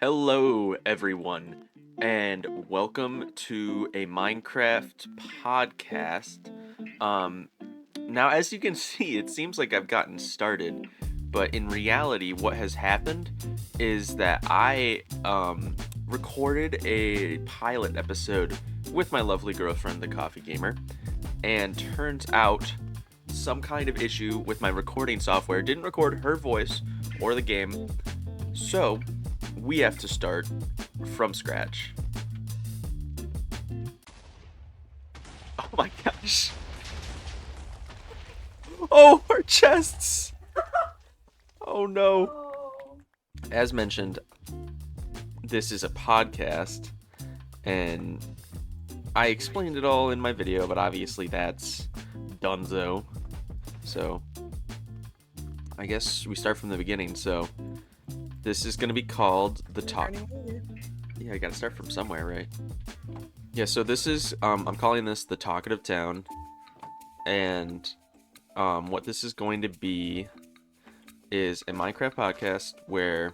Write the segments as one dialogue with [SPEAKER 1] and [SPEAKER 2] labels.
[SPEAKER 1] Hello, everyone, and welcome to a Minecraft podcast. Um, Now, as you can see, it seems like I've gotten started, but in reality, what has happened is that I recorded a pilot episode with my lovely girlfriend, the Coffee Gamer, and turns out some kind of issue with my recording software didn't record her voice or the game, so we have to start from scratch. Oh my gosh. Oh, our chests. Oh no. As mentioned, this is a podcast, and I explained it all in my video, but obviously that's donezo. So, I guess we start from the beginning. So, this is going to be called the talk. Yeah, I gotta start from somewhere, right? Yeah, so this is, I'm calling this the Talkative Town, and what this is going to be is a Minecraft podcast where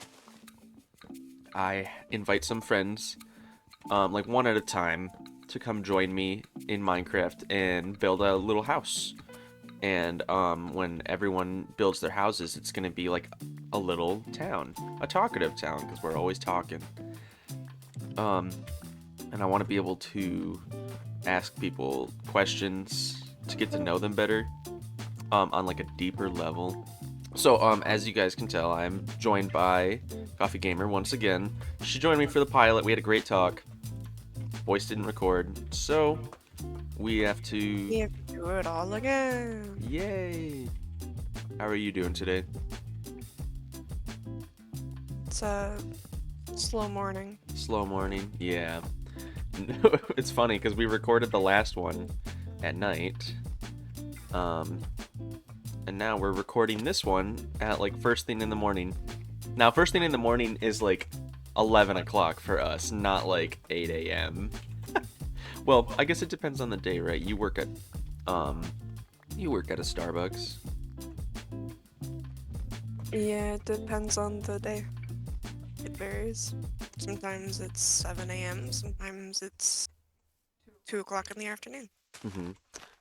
[SPEAKER 1] I invite some friends, like one at a time, to come join me in Minecraft and build a little house. And when everyone builds their houses, it's gonna be like a little town, a talkative town, because we're always talking. And I want to be able to ask people questions to get to know them better, on like a deeper level. So, as you guys can tell, I'm joined by Coffee Gamer once again. She joined me for the pilot. We had a great talk. Voice didn't record, so we have to.
[SPEAKER 2] You have to do it all again.
[SPEAKER 1] Yay! How are you doing today?
[SPEAKER 2] It's a slow morning.
[SPEAKER 1] Slow morning? Yeah. It's funny because we recorded the last one at night. And now we're recording this one at like first thing in the morning. Now, first thing in the morning is like 11 o'clock for us, not like 8 a.m. Well, I guess it depends on the day, right? You work at a Starbucks.
[SPEAKER 2] Yeah, it depends on the day. It varies. Sometimes it's 7 a.m., sometimes it's 2 o'clock in the afternoon.
[SPEAKER 1] Mm-hmm.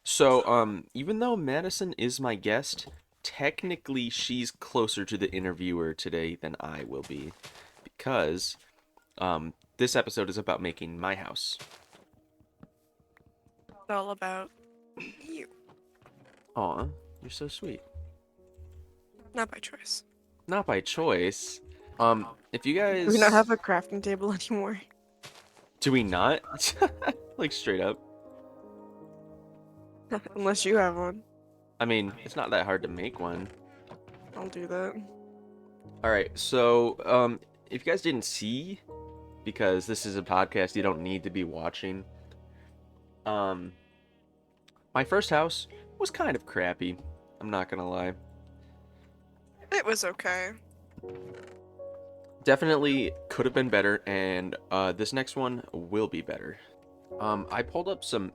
[SPEAKER 1] So, even though Madison is my guest, technically she's closer to the interviewer today than I will be, because this episode is about making my house.
[SPEAKER 2] It's all about you.
[SPEAKER 1] Aw, you're so sweet.
[SPEAKER 2] Not by choice.
[SPEAKER 1] Not by choice. If you guys...
[SPEAKER 2] Do we not have a crafting table anymore?
[SPEAKER 1] Do we not? Like, straight up.
[SPEAKER 2] Unless you have one.
[SPEAKER 1] I mean, it's not that hard to make one.
[SPEAKER 2] I'll do that.
[SPEAKER 1] Alright, so, if you guys didn't see, because this is a podcast, you don't need to be watching. My first house was kind of crappy. I'm not gonna lie.
[SPEAKER 2] It was okay.
[SPEAKER 1] Definitely could have been better, and this next one will be better. I pulled up some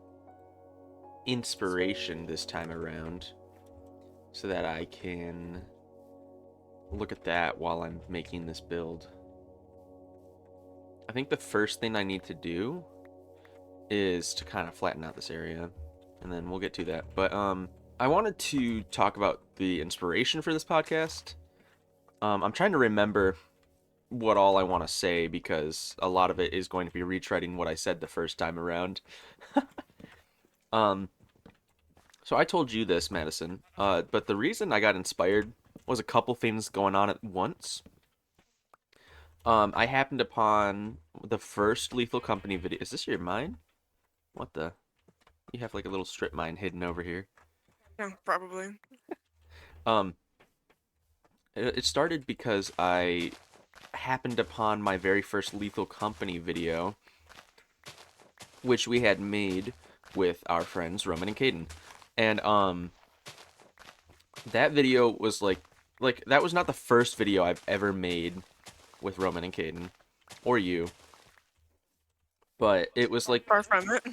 [SPEAKER 1] inspiration this time around so that I can look at that while I'm making this build. I think the first thing I need to do is to kind of flatten out this area, and then we'll get to that. But I wanted to talk about the inspiration for this podcast. I'm trying to remember what all I want to say because a lot of it is going to be retreading what I said the first time around. So I told you this, Madison, but the reason I got inspired was a couple things going on at once. I happened upon the first Lethal Company video. Is this your mine? What the? You have like a little strip mine hidden over here.
[SPEAKER 2] Yeah, probably.
[SPEAKER 1] It started because I happened upon my very first Lethal Company video, which we had made with our friends Roman and Caden. And that video was like that was not the first video I've ever made with Roman and Caden or you. But it was like
[SPEAKER 2] Far from it.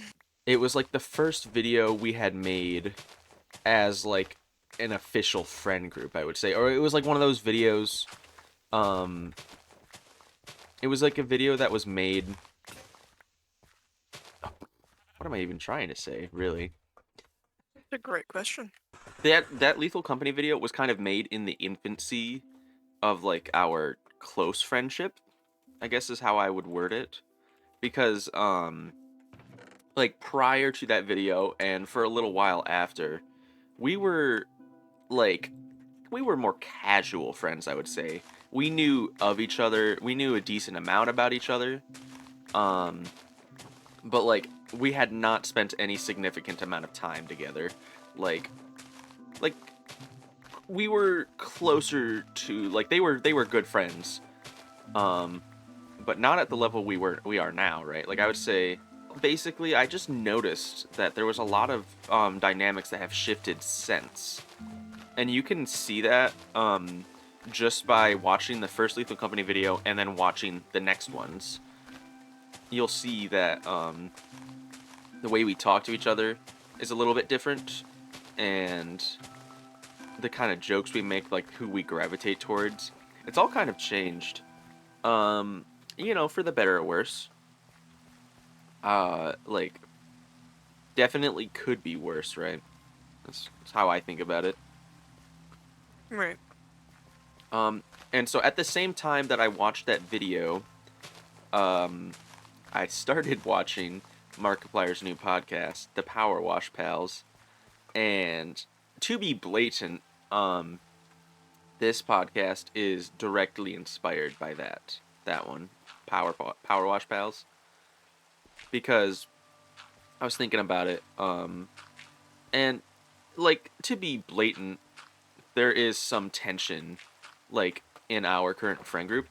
[SPEAKER 1] it was like the first video we had made as like an official friend group, I would say. Or it was like one of those videos It was like a video that was made. What am I even trying to say, really?
[SPEAKER 2] That's a great question.
[SPEAKER 1] That Lethal Company video was kind of made in the infancy of like our close friendship, I guess is how I would word it. Because like prior to that video and for a little while after, we were like we were more casual friends, I would say. We knew of each other, we knew a decent amount about each other. Um but like we had not spent any significant amount of time together. Like like we were closer to like they were good friends. Um but not at the level we are now, right? Like I would say basically I just noticed that there was a lot of dynamics that have shifted since. And you can see that just by watching the first Lethal Company video and then watching the next ones. You'll see that the way we talk to each other is a little bit different, and the kind of jokes we make, like who we gravitate towards, it's all kind of changed. Um, for the better or worse. Like definitely could be worse, right? That's how I think about it.
[SPEAKER 2] Right.
[SPEAKER 1] Um, and so at the same time that I watched that video, um, I started watching Markiplier's new podcast, The Power Wash Pals, and to be blatant, this podcast is directly inspired by that one, Power Wash Pals, because I was thinking about it, and like to be blatant, there is some tension, like in our current friend group,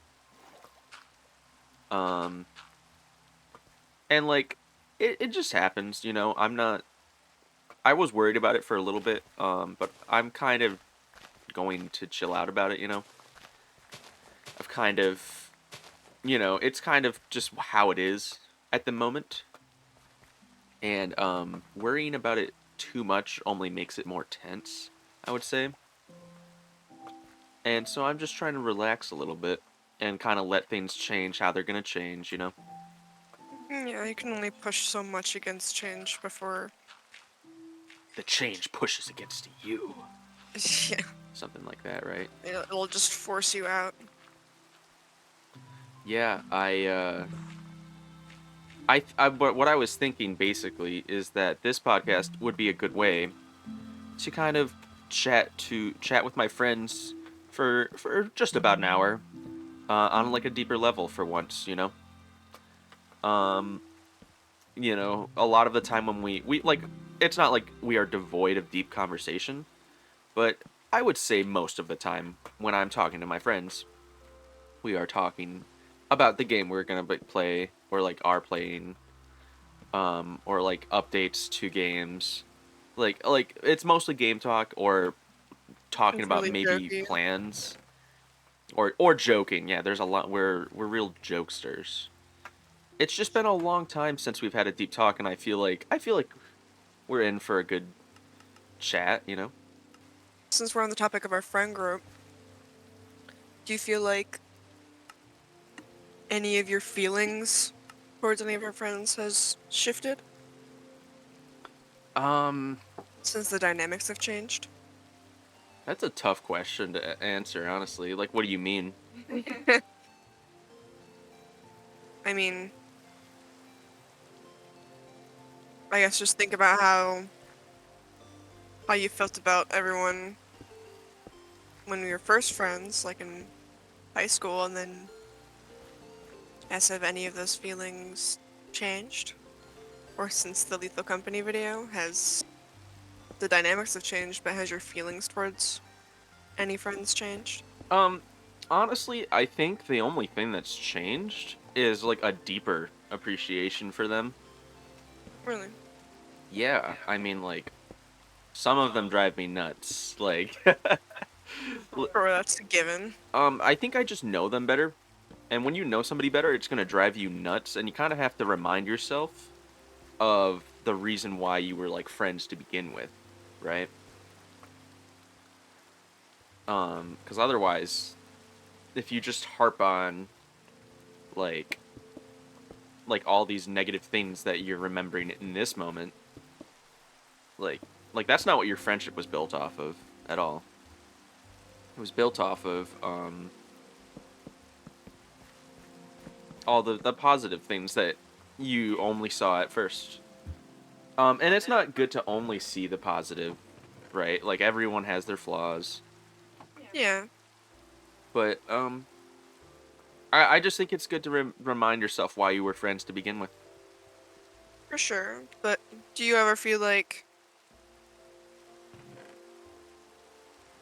[SPEAKER 1] um, and like it just happens, I was worried about it for a little bit, but I'm kind of going to chill out about it. I've kind of, it's kind of just how it is at the moment. And worrying about it too much only makes it more tense, I would say. And so I'm just trying to relax a little bit and kind of let things change how they're going to change.
[SPEAKER 2] Yeah, you can only push so much against change before.
[SPEAKER 1] The change pushes against you.
[SPEAKER 2] Yeah,
[SPEAKER 1] Something like that, right?
[SPEAKER 2] it'll just force you out.
[SPEAKER 1] Yeah, but what I was thinking basically is that this podcast would be a good way to kind of chat with my friends for just about an hour, on like a deeper level for once. Um, a lot of the time when we like, it's not like we are devoid of deep conversation, but I would say most of the time when I'm talking to my friends, we are talking about the game we're gonna play or like are playing, or like updates to games. Like it's mostly game talk or talking
[SPEAKER 2] It's
[SPEAKER 1] about
[SPEAKER 2] really
[SPEAKER 1] maybe
[SPEAKER 2] jokey.
[SPEAKER 1] plans or joking. Yeah, there's a lot. We're real jokesters. It's just been a long time since we've had a deep talk, and I feel like we're in for a good chat.
[SPEAKER 2] Since we're on the topic of our friend group, do you feel like any of your feelings towards any of our friends has shifted
[SPEAKER 1] Um,
[SPEAKER 2] since the dynamics have changed?
[SPEAKER 1] that's a tough question to answer, honestly. Like, what do you mean?
[SPEAKER 2] I mean, I guess just think about how you felt about everyone when we were first friends, like in high school, and then have any of those feelings changed? Or since the Lethal Company video, has the dynamics have changed, but has your feelings towards any friends changed?
[SPEAKER 1] Um, honestly, I think the only thing that's changed is like a deeper appreciation for them.
[SPEAKER 2] Really?
[SPEAKER 1] Yeah, I mean, like, some of them drive me nuts. Like,
[SPEAKER 2] Or that's a given.
[SPEAKER 1] I think I just know them better. And when you know somebody better, it's gonna drive you nuts, and you kind of have to remind yourself of the reason why you were like friends to begin with, right? Because otherwise, if you just harp on like all these negative things that you're remembering in this moment. Like that's not what your friendship was built off of at all. It was built off of all the positive things that you only saw at first. And it's not good to only see the positive, right? Like everyone has their flaws,
[SPEAKER 2] Yeah,
[SPEAKER 1] but I just think it's good to remind yourself why you were friends to begin with.
[SPEAKER 2] for sure. But do you ever feel like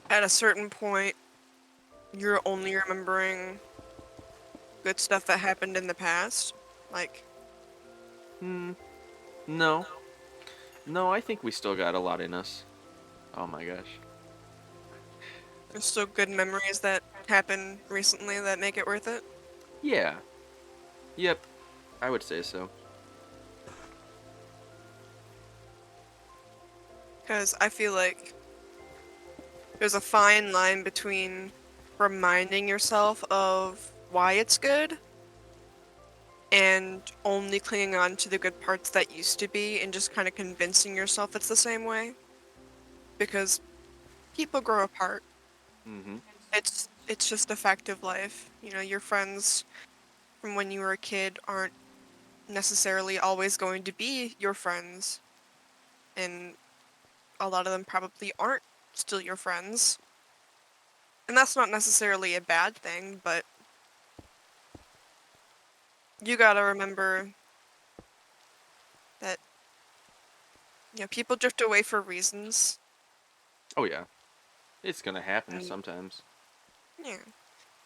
[SPEAKER 2] at a certain point you're only remembering good stuff that happened in the past? Like,
[SPEAKER 1] Hmm. No. No, I think we still got a lot in us. Oh my gosh.
[SPEAKER 2] there's still good memories that happen recently that make it worth it?
[SPEAKER 1] Yeah. Yep. I would say so.
[SPEAKER 2] Because I feel like there's a fine line between reminding yourself of why it's good and only clinging on to the good parts that used to be and just kind of convincing yourself it's the same way. Because people grow apart.
[SPEAKER 1] Mm-hmm.
[SPEAKER 2] It's just a fact of life. You know, your friends from when you were a kid aren't necessarily always going to be your friends, and a lot of them probably aren't still your friends. And that's not necessarily a bad thing, but you gotta remember that, you know, people drift away for reasons.
[SPEAKER 1] Oh yeah. It's gonna happen
[SPEAKER 2] And
[SPEAKER 1] sometimes.
[SPEAKER 2] yeah,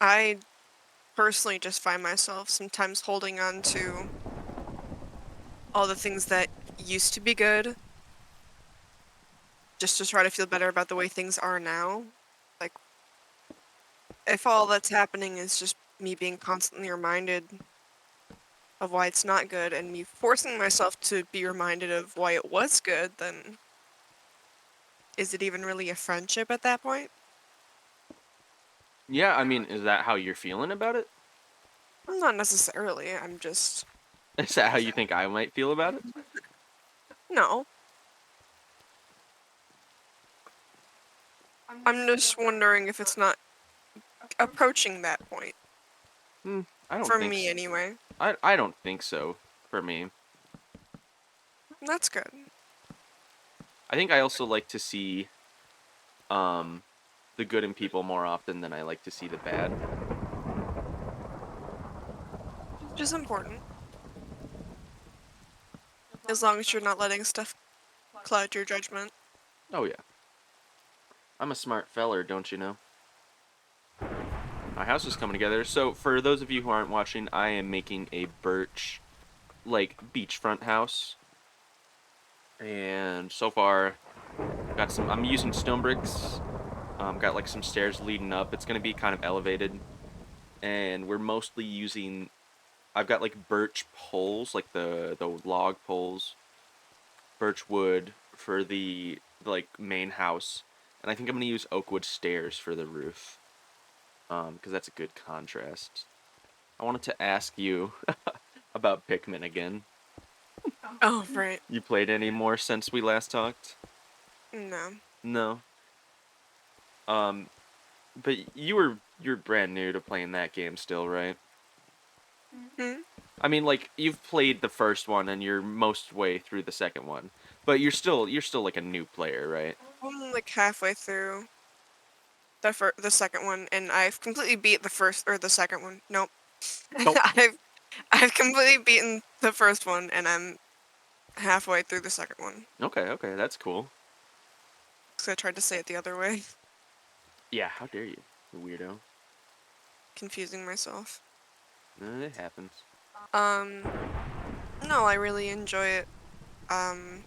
[SPEAKER 2] I personally just find myself sometimes holding on to all the things that used to be good just to try to feel better about the way things are now. Like, if all that's happening is just me being constantly reminded of why it's not good and me forcing myself to be reminded of why it was good, then is it even really a friendship at that point?
[SPEAKER 1] Yeah, I mean, is that how you're feeling about it?
[SPEAKER 2] Not necessarily. I'm just.
[SPEAKER 1] Is that how you think I might feel about it?
[SPEAKER 2] No. I'm just wondering if it's not approaching that point.
[SPEAKER 1] Hmm, I don't
[SPEAKER 2] For
[SPEAKER 1] think
[SPEAKER 2] me, anyway.
[SPEAKER 1] I don't think so for me.
[SPEAKER 2] That's good.
[SPEAKER 1] I think I also like to see um the good in people more often than I like to see the bad.
[SPEAKER 2] Which is important. As long as you're not letting stuff cloud your judgment.
[SPEAKER 1] Oh yeah. I'm a smart feller, don't you know? My house is coming together. So for those of you who aren't watching, I am making a birch beachfront house. And so far got some I'm using stone bricks. Got like some stairs leading up. It's gonna be kind of elevated. And we're mostly using I've got like birch poles, like the log poles, birch wood for the like main house, and I think I'm gonna use oak wood stairs for the roof, because that's a good contrast. I wanted to ask you about Pikmin again.
[SPEAKER 2] Oh, right.
[SPEAKER 1] You played any more since we last talked?
[SPEAKER 2] No.
[SPEAKER 1] No. Um, but you're brand new to playing that game still, right?
[SPEAKER 2] Hmm?
[SPEAKER 1] I mean, like you've played the first one and you're most way through the second one, but you're still like a new player, right?
[SPEAKER 2] I'm like halfway through the second one, and I've completely beat the first or the second one. Nope.
[SPEAKER 1] Nope.
[SPEAKER 2] I've completely beaten the first one, and I'm halfway through the second one.
[SPEAKER 1] Okay, okay, that's cool.
[SPEAKER 2] Because I tried to say it the other way,
[SPEAKER 1] Yeah, how dare you, you weirdo.
[SPEAKER 2] confusing myself.
[SPEAKER 1] It happens.
[SPEAKER 2] Um, no, I really enjoy it. Um,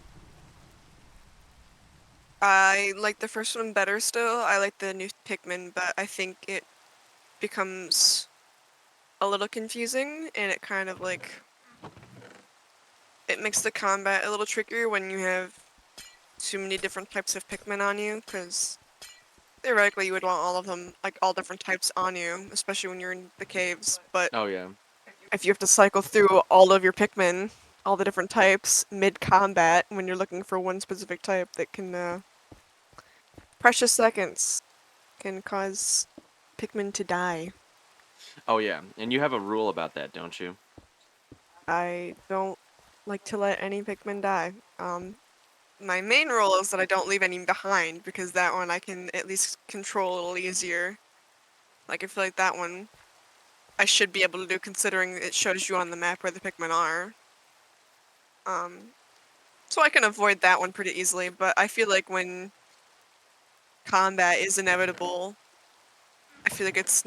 [SPEAKER 2] I like the first one better still. I like the new Pikmin, but I think it becomes a little confusing, and it kind of like it makes the combat a little trickier when you have too many different types of Pikmin on you, because theoretically you would want all of them, like all different types on you, especially when you're in the caves, but
[SPEAKER 1] Oh yeah.
[SPEAKER 2] if you have to cycle through all of your Pikmin, all the different types, mid-combat, when you're looking for one specific type that can, precious seconds can cause Pikmin to die.
[SPEAKER 1] Oh yeah, and you have a rule about that, don't you?
[SPEAKER 2] I don't like to let any Pikmin die. My main rule is that I don't leave any behind, because that one I can at least control a little easier. Like, I feel like that one I should be able to do, considering it shows you on the map where the Pikmin are. Um, so I can avoid that one pretty easily, but I feel like when combat is inevitable, I feel like it's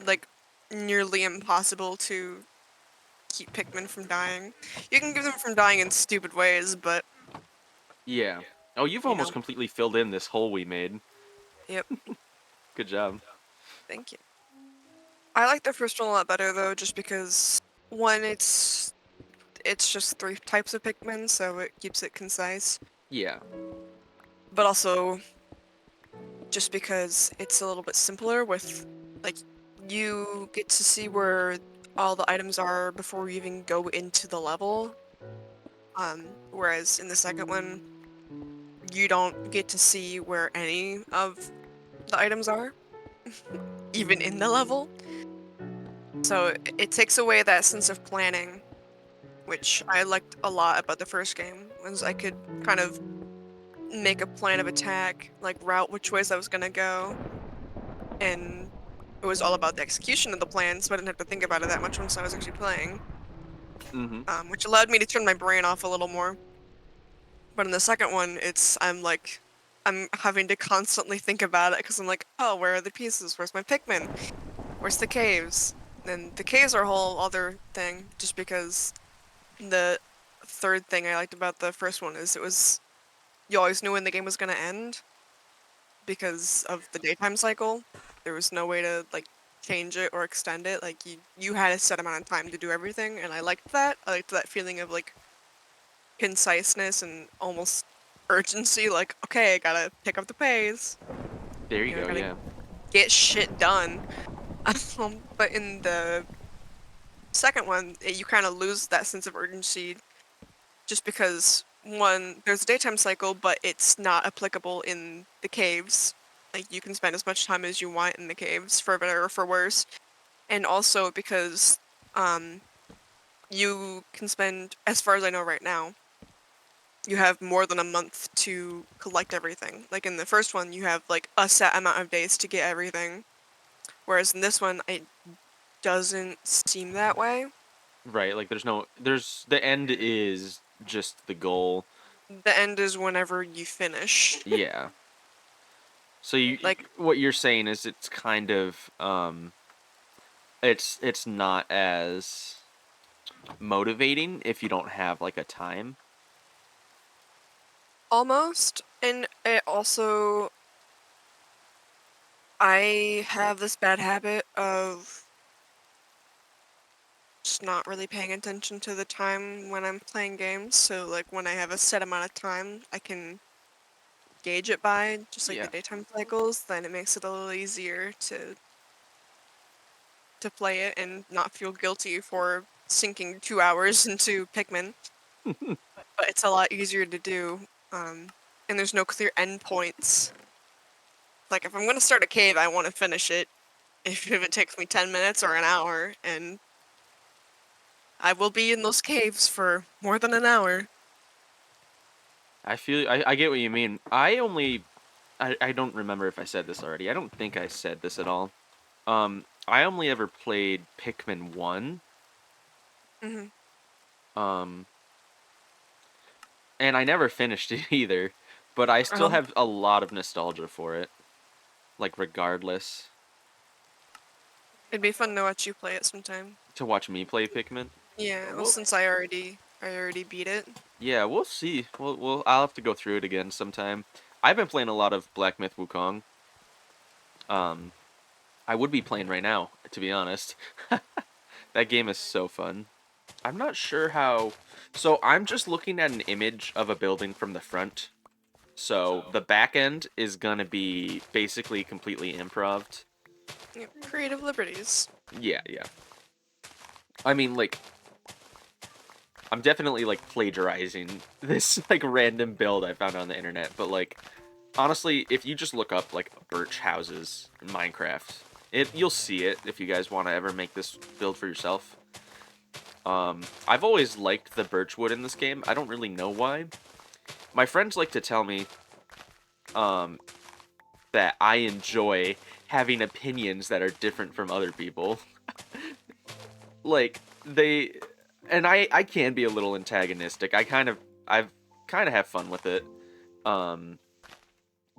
[SPEAKER 2] like nearly impossible to keep Pikmin from dying. You can keep them from dying in stupid ways, but
[SPEAKER 1] Yeah. Oh, you've
[SPEAKER 2] you
[SPEAKER 1] almost
[SPEAKER 2] know,
[SPEAKER 1] completely filled in this hole we made.
[SPEAKER 2] yep.
[SPEAKER 1] Good job.
[SPEAKER 2] Thank you. I like the first one a lot better though, just because one, it's just three types of Pikmin, so it keeps it concise.
[SPEAKER 1] Yeah.
[SPEAKER 2] But also, just because it's a little bit simpler with, like, you get to see where all the items are before you even go into the level. Whereas in the second one, you don't get to see where any of the items are, even in the level. So it takes away that sense of planning, which I liked a lot about the first game, was I could kind of make a plan of attack, like route which ways I was gonna go, and it was all about the execution of the plan, so I didn't have to think about it that much once I was actually playing,
[SPEAKER 1] Mm-hmm.
[SPEAKER 2] which allowed me to turn my brain off a little more. But in the second one, I'm having to constantly think about it because I'm like, oh, where are the pieces? Where's my Pikmin? Where's the caves? And the caves are a whole other thing, just because the third thing I liked about the first one is you always knew when the game was gonna end because of the daytime cycle. There was no way to like change it or extend it. Like you had a set amount of time to do everything, and I liked that. I liked that feeling of like conciseness and almost urgency. Like, okay, I gotta pick up the pace.
[SPEAKER 1] There you
[SPEAKER 2] I
[SPEAKER 1] go.
[SPEAKER 2] gotta
[SPEAKER 1] Yeah.
[SPEAKER 2] get shit done. But in the second one, you kind of lose that sense of urgency just because one, there's a daytime cycle, but it's not applicable in the caves. Like you can spend as much time as you want in the caves, for better or for worse. And also because um you can spend, as far as I know right now, you have more than a month to collect everything. Like in the first one, you have like a set amount of days to get everything. Whereas in this one, it doesn't seem that way.
[SPEAKER 1] Right. Like there's the end is just the goal.
[SPEAKER 2] The end is whenever you finish.
[SPEAKER 1] Yeah. So
[SPEAKER 2] Like,
[SPEAKER 1] what you're saying is it's kind of it's not as motivating if you don't have like a time.
[SPEAKER 2] almost. And it also, I have this bad habit of just not really paying attention to the time when I'm playing games. So, like, when I have a set amount of time, I can gauge it by, just like the
[SPEAKER 1] Yeah.
[SPEAKER 2] daytime cycles, then it makes it a little easier to play it and not feel guilty for sinking 2 hours into Pikmin. But it's a lot easier to do, and there's no clear endpoints. Like, if I'm gonna start a cave, I want to finish it, if it takes me 10 minutes or an hour, and I will be in those caves for more than an hour.
[SPEAKER 1] I get what you mean. I don't remember if I said this already. I don't think I said this at all. I only ever played Pikmin 1.
[SPEAKER 2] Hmm.
[SPEAKER 1] Um and I never finished it either, but I still
[SPEAKER 2] Um,
[SPEAKER 1] have a lot of nostalgia for it, like regardless.
[SPEAKER 2] it'd be fun to watch you play it sometime.
[SPEAKER 1] To watch me play Pikmin.
[SPEAKER 2] Yeah, well,
[SPEAKER 1] Well,
[SPEAKER 2] since I already beat it.
[SPEAKER 1] yeah, we'll see. I'll have to go through it again sometime. I've been playing a lot of Black Myth Wukong. Um I would be playing right now, to be honest. That game is so fun. I'm not sure how. So I'm just looking at an image of a building from the front. So the back end is gonna be basically completely improved.
[SPEAKER 2] Yeah, creative liberties.
[SPEAKER 1] Yeah, yeah. I mean, like, I'm definitely, like, plagiarizing this, like, random build I found on the internet, but, like, honestly, if you just look up, like, birch houses in Minecraft, you'll see it if you guys want to ever make this build for yourself. I've always liked the birch wood in this game. I don't really know why. My friends like to tell me, that I enjoy having opinions that are different from other people. Like, and I can be a little antagonistic. I've kind of have fun with it. Um,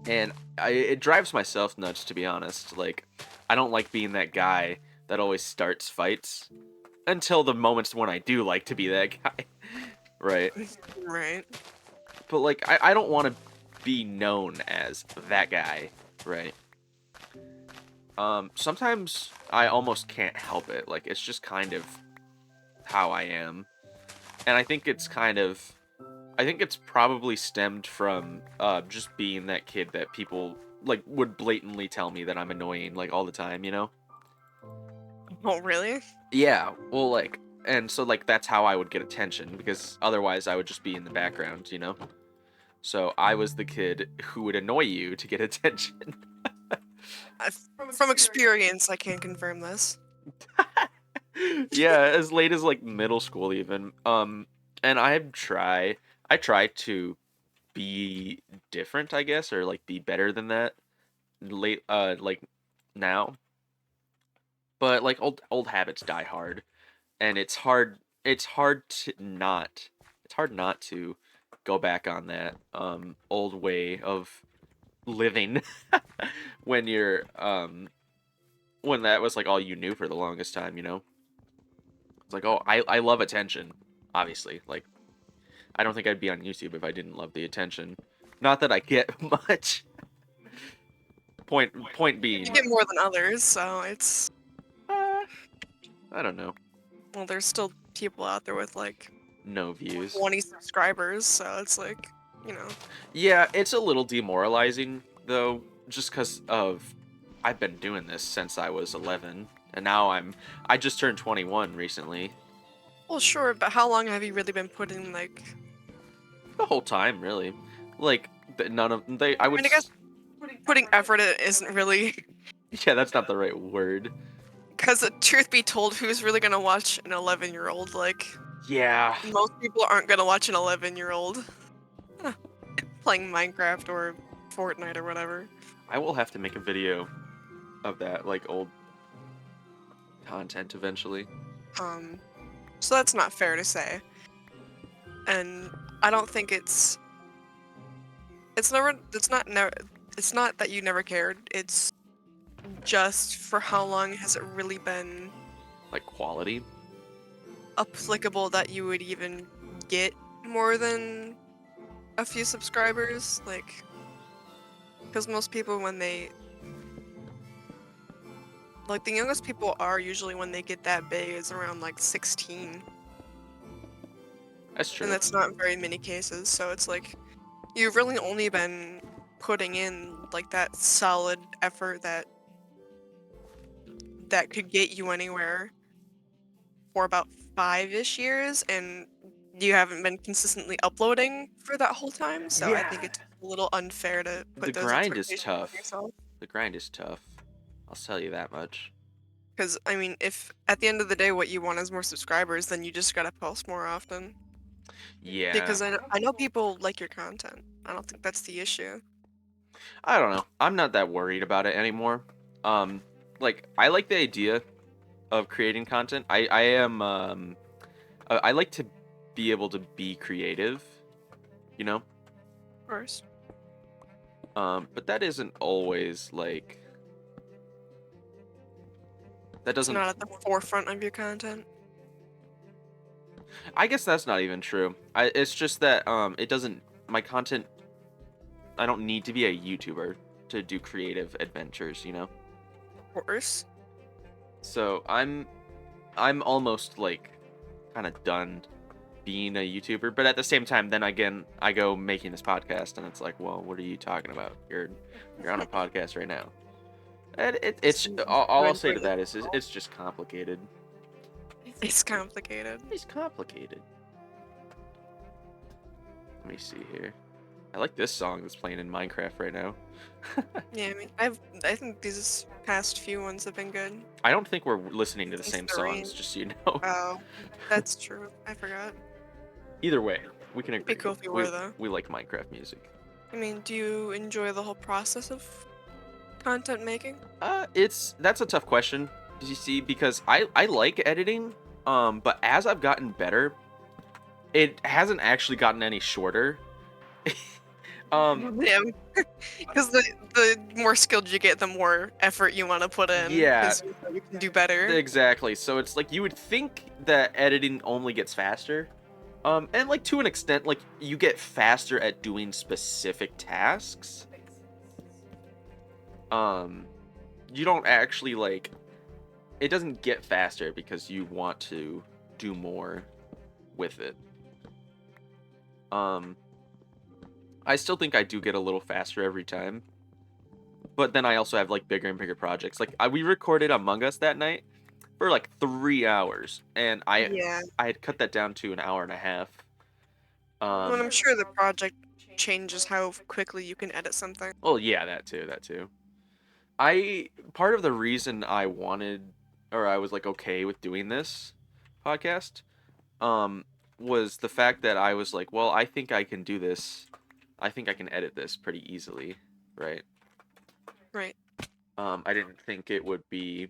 [SPEAKER 1] and it drives myself nuts, to be honest. Like, I don't like being that guy that always starts fights until the moments when I do like to be that guy. Right.
[SPEAKER 2] Right.
[SPEAKER 1] But, like, I don't want to be known as that guy, right? Sometimes I almost can't help it. Like, it's just kind of how I am. And I think it's probably stemmed from just being that kid that people like would blatantly tell me that I'm annoying like all the time, you know?
[SPEAKER 2] Oh, really?
[SPEAKER 1] Yeah, well, like, and so like that's how I would get attention because otherwise I would just be in the background, you know? So I was the kid who would annoy you to get attention.
[SPEAKER 2] From experience, I can confirm this.
[SPEAKER 1] Yeah, as late as like middle school even. And I try to be different, I guess, or like be better than that like now. But like old habits die hard, and it's hard not to go back on that old way of living when you're when that was like all you knew for the longest time, you know? It's like, oh, I love attention, obviously. Like, I don't think I'd be on YouTube if I didn't love the attention. Not that I get much. Point
[SPEAKER 2] You
[SPEAKER 1] being,
[SPEAKER 2] get more than others, so it's
[SPEAKER 1] uh, I don't know,
[SPEAKER 2] well, there's still people out there with like
[SPEAKER 1] no views.
[SPEAKER 2] 20 subscribers, so it's like, you know.
[SPEAKER 1] Yeah, it's a little demoralizing though, just because of I've been doing this since I was 11, and now I just turned 21 recently.
[SPEAKER 2] Well, sure, but how long have you really been putting like?
[SPEAKER 1] The whole time, really. Like none of they. I
[SPEAKER 2] I
[SPEAKER 1] would.
[SPEAKER 2] mean, I guess putting effort in isn't really,
[SPEAKER 1] Yeah, that's not the right word.
[SPEAKER 2] because truth be told, who's really gonna watch an 11-year-old? Like,
[SPEAKER 1] Yeah,
[SPEAKER 2] most people aren't gonna watch an 11-year-old playing Minecraft or Fortnite or whatever.
[SPEAKER 1] I will have to make a video of that, like old content eventually.
[SPEAKER 2] Um, so that's not fair to say, and I don't think it's not that you never cared. It's just for how long has it really been
[SPEAKER 1] Like quality.
[SPEAKER 2] applicable that you would even get more than a few subscribers? Like, because most people, when they, like, the youngest people are usually when they get that big is around like 16.
[SPEAKER 1] That's true.
[SPEAKER 2] And that's not very many cases, so it's like, you've really only been putting in like that solid effort that could get you anywhere for about 5-ish years, and you haven't been consistently uploading for that whole time, so I think
[SPEAKER 1] Yeah.
[SPEAKER 2] it's a little unfair to
[SPEAKER 1] The
[SPEAKER 2] put those
[SPEAKER 1] grind is
[SPEAKER 2] expectations on
[SPEAKER 1] tough.
[SPEAKER 2] yourself.
[SPEAKER 1] The grind is tough. I'll tell you that much.
[SPEAKER 2] Because, I mean, if at the end of the day what you want is more subscribers, then you just gotta post more often.
[SPEAKER 1] Yeah.
[SPEAKER 2] Because I know people like your content. I don't think that's the issue.
[SPEAKER 1] I don't know. I'm not that worried about it anymore. Um, like I like the idea of creating content. I am I like to be able to be creative, you know?
[SPEAKER 2] Of course.
[SPEAKER 1] But that isn't always like that
[SPEAKER 2] It's
[SPEAKER 1] doesn't
[SPEAKER 2] not at the forefront of your content.
[SPEAKER 1] I guess that's not even true. It's just that it doesn't my content I don't need to be a YouTuber to do creative adventures, you know?
[SPEAKER 2] Of course.
[SPEAKER 1] So I'm almost like kind of done being a YouTuber, but at the same time, then again, I go making this podcast, and it's like, well, what are you talking about? You're on a podcast right now, and it's all I'll say to that is it's just complicated.
[SPEAKER 2] It's complicated.
[SPEAKER 1] It's complicated. Let me see here. I like this song that's playing in Minecraft right now.
[SPEAKER 2] Yeah, I mean, I think these past few ones have been good.
[SPEAKER 1] I don't think we're listening to the
[SPEAKER 2] Since
[SPEAKER 1] same
[SPEAKER 2] the
[SPEAKER 1] songs,
[SPEAKER 2] rain.
[SPEAKER 1] just so you know.
[SPEAKER 2] Oh, that's true. I forgot.
[SPEAKER 1] Either way, we can
[SPEAKER 2] It'd be
[SPEAKER 1] agree.
[SPEAKER 2] cool if you were though.
[SPEAKER 1] We like Minecraft music.
[SPEAKER 2] I mean, do you enjoy the whole process of content making?
[SPEAKER 1] That's a tough question. Did you see? Because I like editing, but as I've gotten better, it hasn't actually gotten any shorter.
[SPEAKER 2] Yeah, because the more skilled you get, the more effort you want to put in.
[SPEAKER 1] Yeah,
[SPEAKER 2] Because you can do better.
[SPEAKER 1] exactly. So it's like you would think that editing only gets faster. And like to an extent, like you get faster at doing specific tasks. Um, you don't actually like it doesn't get faster because you want to do more with it. Um, I still think I do get a little faster every time. But then I also have like bigger and bigger projects. Like we recorded Among Us that night for like 3 hours, and
[SPEAKER 2] Yeah.
[SPEAKER 1] I had cut that down to an hour and a half.
[SPEAKER 2] Well, I'm sure the project changes how quickly you can edit something.
[SPEAKER 1] Well, yeah, that too, that too. I part of the reason I wanted or I was like okay with doing this podcast um was the fact that I was like, well, I think I can do this. I think I can edit this pretty easily, right?
[SPEAKER 2] Right.
[SPEAKER 1] I didn't think it would be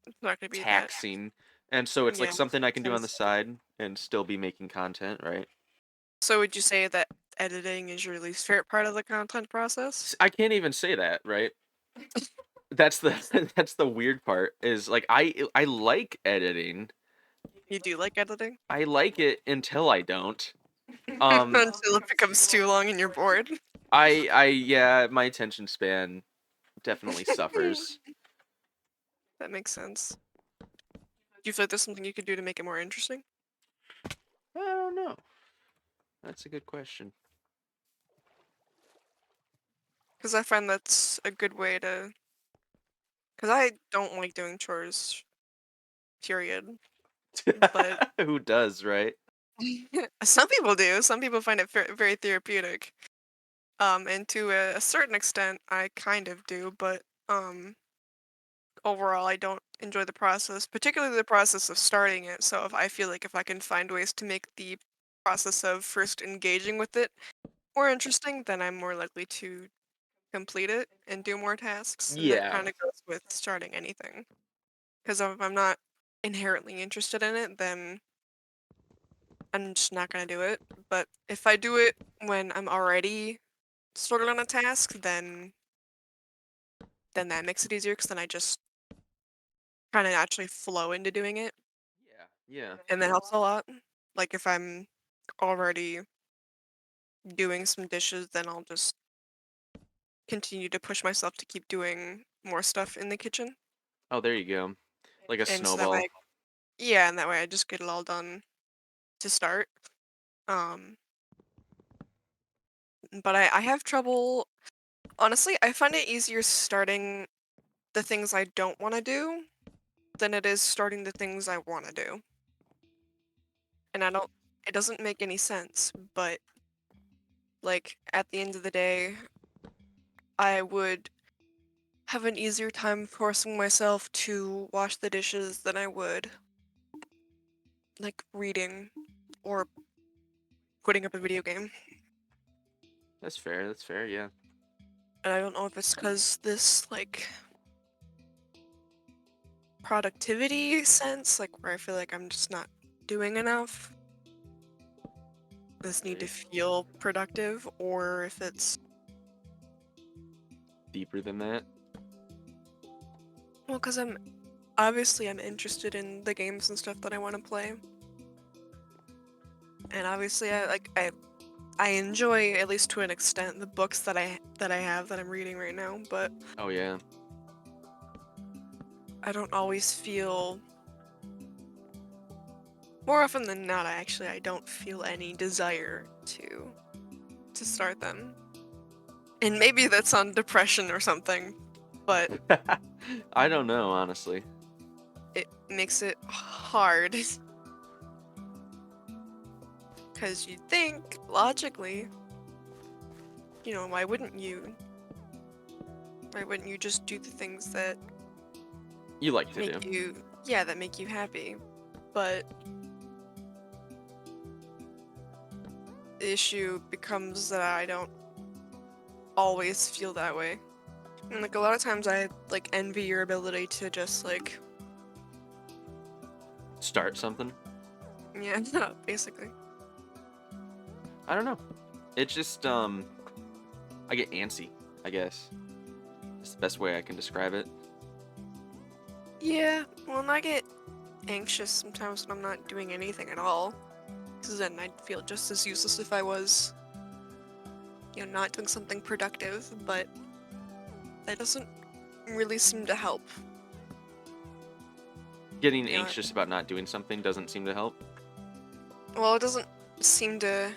[SPEAKER 2] It's not gonna be that.
[SPEAKER 1] taxing. And so it's like
[SPEAKER 2] Yeah.
[SPEAKER 1] something I can do on the
[SPEAKER 2] Sense.
[SPEAKER 1] side and still be making content, right?
[SPEAKER 2] So would you say that editing is your least favorite part of the content process?
[SPEAKER 1] I can't even say that, right? That's the that's the weird part is like I like editing.
[SPEAKER 2] You do like editing?
[SPEAKER 1] I like it until I don't. Um
[SPEAKER 2] Until it becomes too long and you're bored.
[SPEAKER 1] I yeah, my attention span definitely suffers.
[SPEAKER 2] That makes sense. Do you feel like there's something you could do to make it more interesting?
[SPEAKER 1] I don't know. That's a good question.
[SPEAKER 2] Because I find that's a good way to. Because I don't like doing chores, period. But
[SPEAKER 1] Who does, right?
[SPEAKER 2] some people do. Some people find it very therapeutic. And to a certain extent, I kind of do. But overall, I don't enjoy the process, particularly the process of starting it. So if I feel like if I can find ways to make the process of first engaging with it more interesting, then I'm more likely to complete it and do more tasks. And that
[SPEAKER 1] Yeah.
[SPEAKER 2] kind of goes with starting anything. Because if I'm not inherently interested in it, then I'm just not gonna do it. But if I do it when I'm already started on a task, then that makes it easier because then I just kind of naturally flow into doing it,
[SPEAKER 1] Yeah. Yeah.
[SPEAKER 2] and that helps a lot. Like if I'm already doing some dishes, then I'll just continue to push myself to keep doing more stuff in the kitchen,
[SPEAKER 1] Oh, there you go. Like a
[SPEAKER 2] and so that way,
[SPEAKER 1] snowball.
[SPEAKER 2] yeah, and that way I just get it all done to start. Um, but I have trouble. Honestly, I find it easier starting the things I don't want to do than it is starting the things I want to do. And I don't, it doesn't make any sense, but like at the end of the day, I would have an easier time forcing myself to wash the dishes than I would like reading or putting up a video game.
[SPEAKER 1] That's fair. That's fair. Yeah.
[SPEAKER 2] And I don't know if it's because this like productivity sense, like where I feel like I'm just not doing enough, this need to
[SPEAKER 1] Right.
[SPEAKER 2] feel productive, or if it's
[SPEAKER 1] Deeper than that.
[SPEAKER 2] well, because I'm interested in the games and stuff that I want to play, and obviously I enjoy at least to an extent the books that I have that I'm reading right now, but
[SPEAKER 1] Oh yeah.
[SPEAKER 2] I don't always feel. More often than not, I don't feel any desire to start them, and maybe that's on depression or something, but
[SPEAKER 1] I don't know, honestly.
[SPEAKER 2] makes it hard. Because you'd think, logically, you know, why wouldn't you? Why wouldn't you just do the things that
[SPEAKER 1] You like to
[SPEAKER 2] make
[SPEAKER 1] do.
[SPEAKER 2] you, yeah, that make you happy? But the issue becomes that I don't always feel that way. And like a lot of times I like envy your ability to just like,
[SPEAKER 1] Start something.
[SPEAKER 2] yeah, basically.
[SPEAKER 1] I don't know. It's just I get antsy, I guess. It's the best way I can describe it.
[SPEAKER 2] Yeah, well, and I get anxious sometimes when I'm not doing anything at all. Because then I'd feel just as useless if I was, you know, not doing something productive, but that doesn't really seem to help.
[SPEAKER 1] Getting
[SPEAKER 2] You know,
[SPEAKER 1] anxious about not doing something doesn't seem to help.
[SPEAKER 2] well, it doesn't seem to.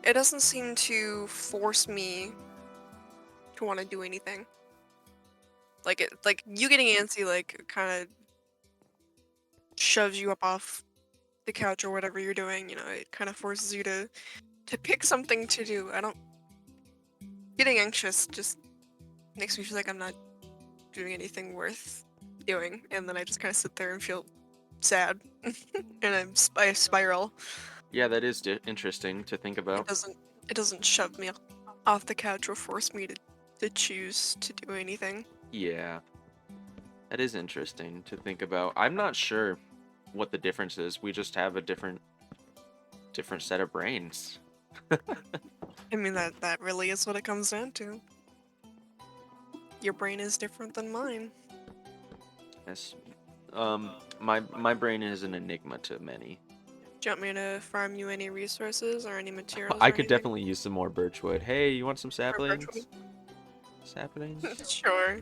[SPEAKER 2] It doesn't seem to force me to want to do anything. Like you getting antsy, like kind of shoves you up off the couch or whatever you're doing. You know, it kind of forces you to pick something to do. I don't. Getting anxious just makes me feel like I'm not doing anything worth doing, and then I just kind of sit there and feel sad, and I spiral.
[SPEAKER 1] Yeah, that is interesting to think
[SPEAKER 2] It
[SPEAKER 1] about.
[SPEAKER 2] doesn't it doesn't shove me off the couch or force me to choose to do anything.
[SPEAKER 1] Yeah, that is interesting to think about. I'm not sure what the difference is. We just have a different set of brains.
[SPEAKER 2] I mean that really is what it comes down to. Your brain is different than mine.
[SPEAKER 1] Yes. My brain is an enigma to many.
[SPEAKER 2] Do you want me to farm you any resources or any materials
[SPEAKER 1] I
[SPEAKER 2] or
[SPEAKER 1] could
[SPEAKER 2] anything?
[SPEAKER 1] definitely use some more birchwood. Hey, you want some
[SPEAKER 2] For virtual?
[SPEAKER 1] saplings? Saplings?
[SPEAKER 2] Sure.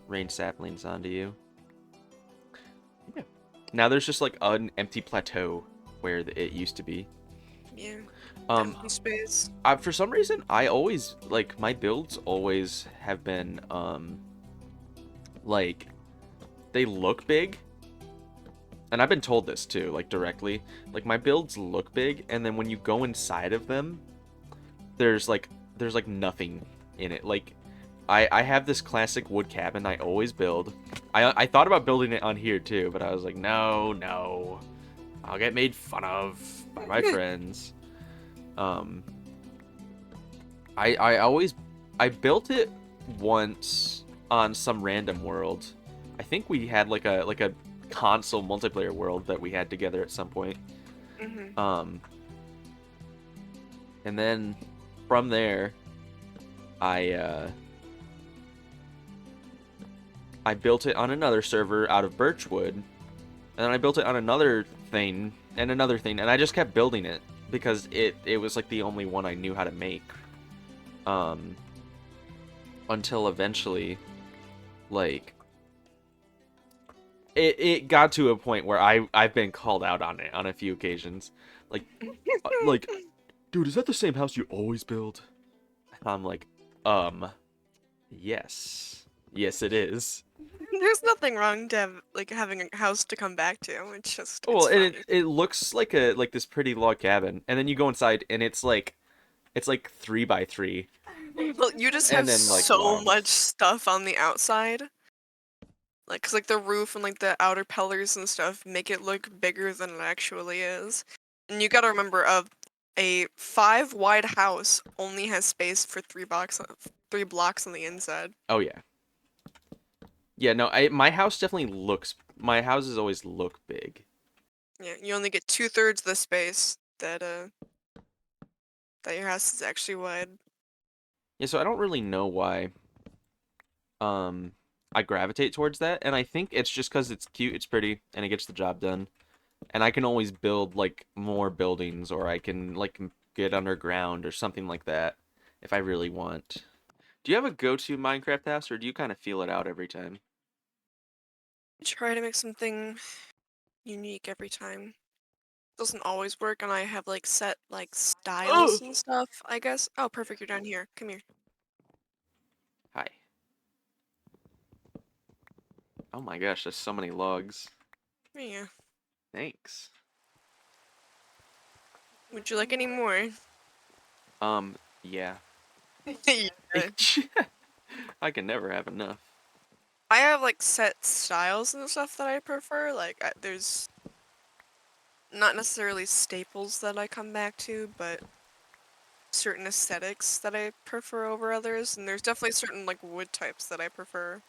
[SPEAKER 1] Rain saplings onto you. Yeah. Now there's just like an empty plateau where it used to be.
[SPEAKER 2] Yeah.
[SPEAKER 1] Um,
[SPEAKER 2] Empty space.
[SPEAKER 1] for some reason, I always like my builds always have been like they look big, and I've been told this too, like directly. Like my builds look big, and then when you go inside of them, there's like nothing in it. Like I have this classic wood cabin I always build. I thought about building it on here too, but I was like, no, I'll get made fun of by my friends. Um, I always I built it once on some random world. I think we had like a console multiplayer world that we had together at some point.
[SPEAKER 2] Mhm.
[SPEAKER 1] Um, and then from there, I I built it on another server out of birchwood, and then I built it on another thing and another thing, and I just kept building it because it was like the only one I knew how to make. Um, until eventually, like it got to a point where I've been called out on it on a few occasions, like like, dude, is that the same house you always build? And I'm like, yes, yes, it is.
[SPEAKER 2] There's nothing wrong to have like having a house to come back to. It's just
[SPEAKER 1] Well,
[SPEAKER 2] it's
[SPEAKER 1] and
[SPEAKER 2] funny.
[SPEAKER 1] it looks like this pretty log cabin, and then you go inside, and it's like 3 by 3,
[SPEAKER 2] Well, you just
[SPEAKER 1] and
[SPEAKER 2] have
[SPEAKER 1] then like
[SPEAKER 2] so
[SPEAKER 1] logs.
[SPEAKER 2] much stuff on the outside. Like, 'cause like the roof and like the outer pillars and stuff make it look bigger than it actually is. And you gotta remember, a 5 wide house only has space for 3 blocks on the inside.
[SPEAKER 1] Oh yeah, yeah. No, my houses always look big.
[SPEAKER 2] Yeah, you only get 2/3 the space that your house is actually wide.
[SPEAKER 1] Yeah, so I don't really know why um I gravitate towards that, and I think it's just because it's cute, it's pretty, and it gets the job done. And I can always build like more buildings, or I can like get underground or something like that if I really want. Do you have a go-to Minecraft house, or do you kind of feel it out every time?
[SPEAKER 2] Try to make something unique every time. Doesn't always work, and I have like set like
[SPEAKER 1] Oh,
[SPEAKER 2] styles and stuff, I guess. Oh, perfect, you're down here. Come here.
[SPEAKER 1] hi. Oh my gosh, there's so many logs.
[SPEAKER 2] Yeah.
[SPEAKER 1] Thanks.
[SPEAKER 2] Would you like any more?
[SPEAKER 1] Yeah.
[SPEAKER 2] Yeah.
[SPEAKER 1] I can never have enough.
[SPEAKER 2] I have like set styles and stuff that I prefer. Like there's not necessarily staples that I come back to, but certain aesthetics that I prefer over others, and there's definitely certain like wood types that I prefer.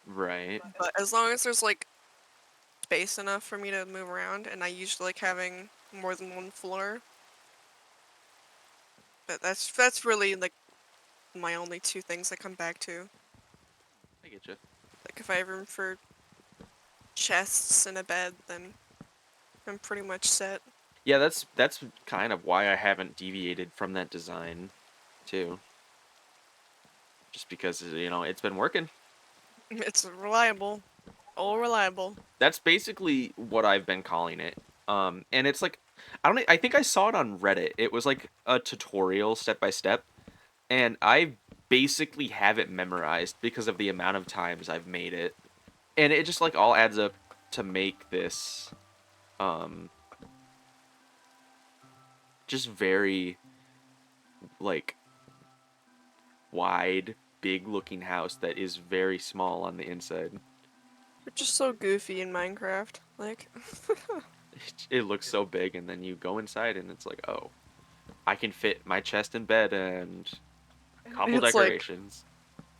[SPEAKER 1] Right.
[SPEAKER 2] But as long as there's like space enough for me to move around, and I usually like having more than one floor. But that's really like my only two things I come back to.
[SPEAKER 1] I get you.
[SPEAKER 2] Like if I have room for chests and a bed, then I'm pretty much set.
[SPEAKER 1] Yeah, that's kind of why I haven't deviated from that design, too. Just because it's been working.
[SPEAKER 2] It's reliable. All reliable.
[SPEAKER 1] That's basically what I've been calling it. And it's like I think I saw it on Reddit. It was like a tutorial step by step, and I basically have it memorized because of the amount of times I've made it. And it just like all adds up to make this um just very like wide, big looking house that is very small on the inside.
[SPEAKER 2] It's just so goofy in Minecraft. Like,
[SPEAKER 1] It looks so big, and then you go inside and it's like, oh, I can fit my chest in bed and couple
[SPEAKER 2] it's like
[SPEAKER 1] decorations.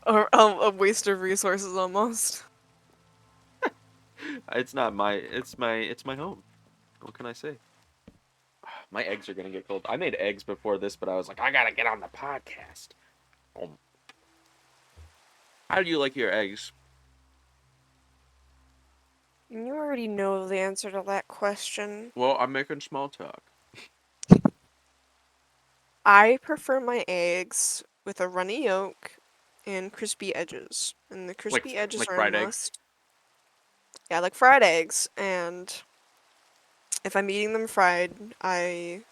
[SPEAKER 2] a waste of resources almost.
[SPEAKER 1] It's not my it's my home. What can I say? My eggs are gonna get cold. I made eggs before this, but I was like, I gotta get on the podcast. How do you like your eggs?
[SPEAKER 2] You already know the answer to that question.
[SPEAKER 1] Well, I'm making small talk.
[SPEAKER 2] I prefer my eggs with a runny yolk and crispy edges. And the
[SPEAKER 1] Like
[SPEAKER 2] crispy edges
[SPEAKER 1] like
[SPEAKER 2] are a
[SPEAKER 1] fried eggs.
[SPEAKER 2] must. Yeah, like fried eggs. And if I'm eating them fried, I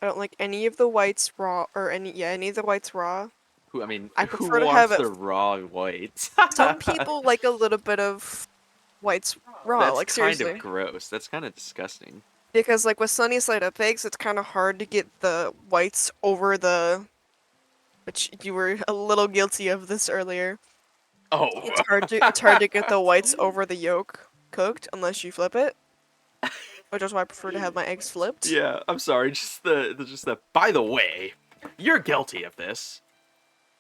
[SPEAKER 2] don't like any of the whites raw or any of the whites raw.
[SPEAKER 1] Who I mean,
[SPEAKER 2] I
[SPEAKER 1] who
[SPEAKER 2] prefer to have
[SPEAKER 1] wants
[SPEAKER 2] it.
[SPEAKER 1] the raw whites?
[SPEAKER 2] Some people like a little bit of whites raw,
[SPEAKER 1] That's
[SPEAKER 2] like
[SPEAKER 1] kind of
[SPEAKER 2] seriously.
[SPEAKER 1] gross. That's kind of disgusting.
[SPEAKER 2] Because like with sunny side up eggs, it's kind of hard to get the whites over the, which you were a little guilty of this earlier.
[SPEAKER 1] Oh.
[SPEAKER 2] It's hard to get the whites over the yolk cooked unless you flip it, which is why I prefer to have my eggs flipped.
[SPEAKER 1] Yeah, I'm sorry. Just the. By the way, you're guilty of this.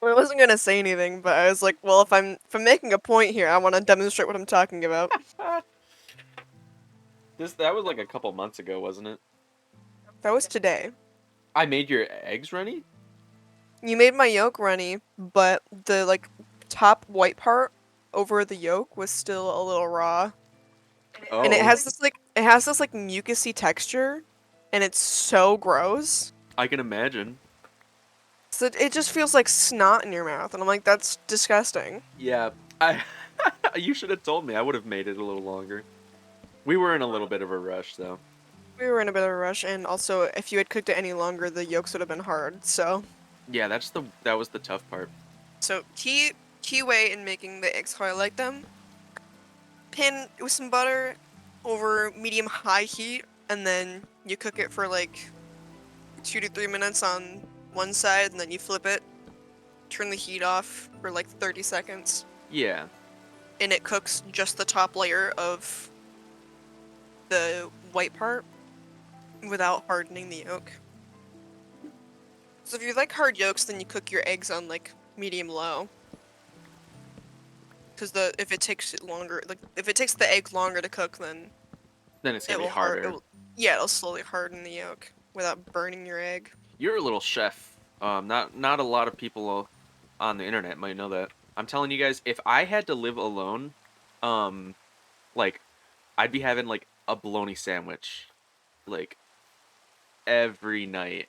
[SPEAKER 2] Well, I wasn't gonna say anything, but I was like, well, if I'm making a point here, I want to demonstrate what I'm talking about.
[SPEAKER 1] That was like a couple months ago, wasn't it?
[SPEAKER 2] That was today.
[SPEAKER 1] I made your eggs runny.
[SPEAKER 2] You made my yolk runny, but the like top white part over the yolk was still a little raw. And it
[SPEAKER 1] Oh,
[SPEAKER 2] has this like mucusy texture, and it's so gross.
[SPEAKER 1] I can imagine.
[SPEAKER 2] So it just feels like snot in your mouth, and I'm like, that's disgusting.
[SPEAKER 1] Yeah, I. You should have told me. I would have made it a little longer. We were in a little bit of a rush, though.
[SPEAKER 2] We were in a bit of a rush, and also if you had cooked it any longer, the yolks would have been hard.
[SPEAKER 1] Yeah, that was the tough part.
[SPEAKER 2] So key way in making the eggs how I like them: pan with some butter over medium high heat, and then you cook it for like 2 to 3 minutes on one side, and then you flip it, turn the heat off for like 30 seconds,
[SPEAKER 1] Yeah,
[SPEAKER 2] and it cooks just the top layer of the white part without hardening the yolk. So if you like hard yolks, then you cook your eggs on like medium low. Because if it takes it longer, like if it takes the egg longer to cook, then
[SPEAKER 1] then it's
[SPEAKER 2] it
[SPEAKER 1] gonna be
[SPEAKER 2] will hard.
[SPEAKER 1] harder.
[SPEAKER 2] It'll slowly harden the yolk without burning your egg.
[SPEAKER 1] You're a little chef. Not a lot of people on the internet might know that. I'm telling you guys, if I had to live alone, um, like I'd be having like a bologna sandwich, like every night.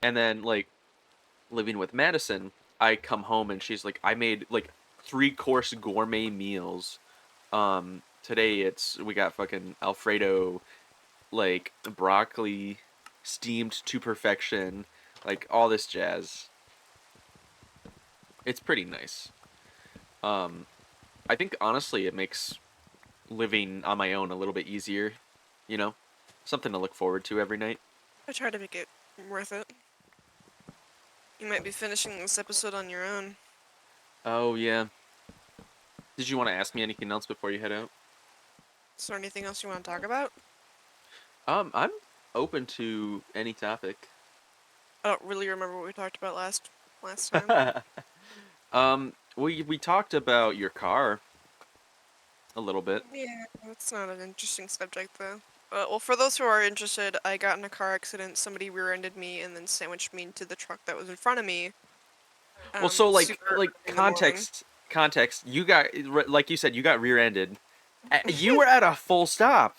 [SPEAKER 1] And then like living with Madison, I come home and she's like, I made like 3-course gourmet meals. Today we got fucking Alfredo, like broccoli steamed to perfection, like all this jazz. It's pretty nice. I think honestly it makes living on my own a little bit easier, you know? Something to look forward to every night.
[SPEAKER 2] I try to make it worth it. You might be finishing this episode on your own.
[SPEAKER 1] Oh yeah. Did you want to ask me anything else before you head out?
[SPEAKER 2] Is there anything else you want to talk about?
[SPEAKER 1] I'm open to any topic.
[SPEAKER 2] I don't really remember what we talked about last time.
[SPEAKER 1] We talked about your car a little bit.
[SPEAKER 2] Yeah, that's not an interesting subject though. Well, for those who are interested, I got in a car accident. Somebody rear-ended me and then sandwiched me into the truck that was in front of me.
[SPEAKER 1] Well, so
[SPEAKER 2] Super
[SPEAKER 1] like
[SPEAKER 2] early in the morning.
[SPEAKER 1] context. You got like you said, you got rear-ended. You were at a full stop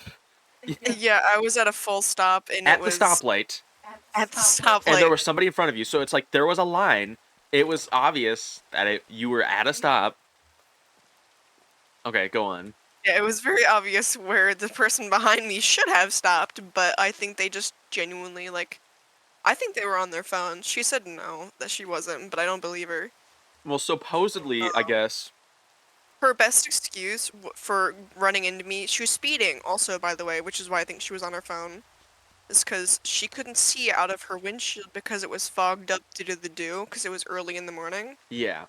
[SPEAKER 2] Yeah, I was at a full stop and it
[SPEAKER 1] at the
[SPEAKER 2] was
[SPEAKER 1] stoplight,
[SPEAKER 2] at the
[SPEAKER 1] and there
[SPEAKER 2] stoplight.
[SPEAKER 1] was somebody in front of you. So it's like there was a line. It was obvious that you were at a stop. Okay, go on.
[SPEAKER 2] Yeah, it was very obvious where the person behind me should have stopped, but I think they just genuinely I think they were on their phone. She said no, that she wasn't, but I don't believe her.
[SPEAKER 1] Well, supposedly, I guess.
[SPEAKER 2] Her best excuse for running into me, she was speeding also, by the way, which is why I think she was on her phone, is because she couldn't see out of her windshield because it was fogged up due to the dew, because it was early in the morning.
[SPEAKER 1] Yeah,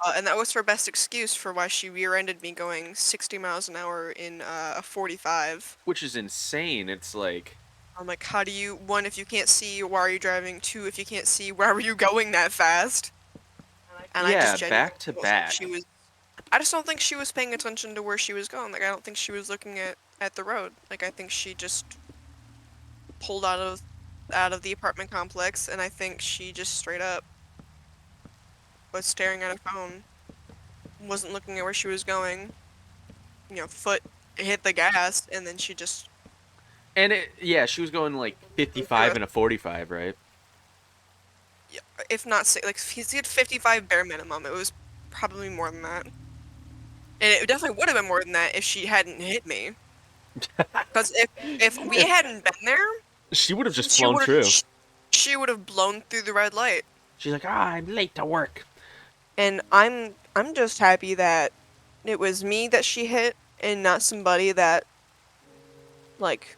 [SPEAKER 2] And that was her best excuse for why she rear-ended me going 60 miles an hour in a 45.
[SPEAKER 1] which is insane. It's like,
[SPEAKER 2] I'm like, how do you, one, if you can't see, why are you driving? Two, if you can't see, why were you going that fast? And I
[SPEAKER 1] yeah,
[SPEAKER 2] just genuinely
[SPEAKER 1] back to
[SPEAKER 2] don't think
[SPEAKER 1] back.
[SPEAKER 2] she was, I just don't think she was paying attention to where she was going. Like, I don't think she was looking at the road. Like, I think she just pulled out of the apartment complex, and I think she just straight up was staring at her phone, wasn't looking at where she was going, foot hit the gas, and then she just
[SPEAKER 1] And yeah, she was going like
[SPEAKER 2] flew through
[SPEAKER 1] 55
[SPEAKER 2] it.
[SPEAKER 1] and a 45, right?
[SPEAKER 2] Yeah, if not, like, he's had 55 bare minimum. It was probably more than that. And it definitely would have been more than that if she hadn't hit me. Because if we hadn't been there,
[SPEAKER 1] She would have just
[SPEAKER 2] she
[SPEAKER 1] flown
[SPEAKER 2] would have
[SPEAKER 1] through.
[SPEAKER 2] she would have blown through the red light.
[SPEAKER 1] She's like, ah, I'm late to work.
[SPEAKER 2] And I'm just happy that it was me that she hit and not somebody that, like,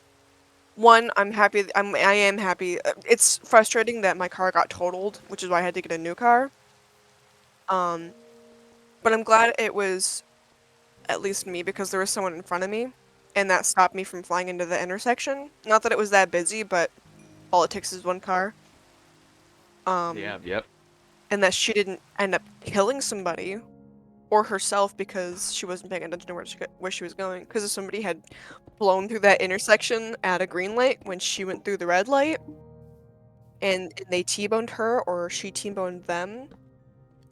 [SPEAKER 2] one, I'm happy I am happy. It's frustrating that my car got totaled, which is why I had to get a new car. Um but I'm glad it was at least me because there was someone in front of me and that stopped me from flying into the intersection. Not that it was that busy, but all it takes is one car.
[SPEAKER 1] Yeah,
[SPEAKER 2] Um,
[SPEAKER 1] yep.
[SPEAKER 2] and that she didn't end up killing somebody or herself because she wasn't paying attention to where she was going. Because if somebody had blown through that intersection at a green light when she went through the red light and they T-boned her or she T-boned them,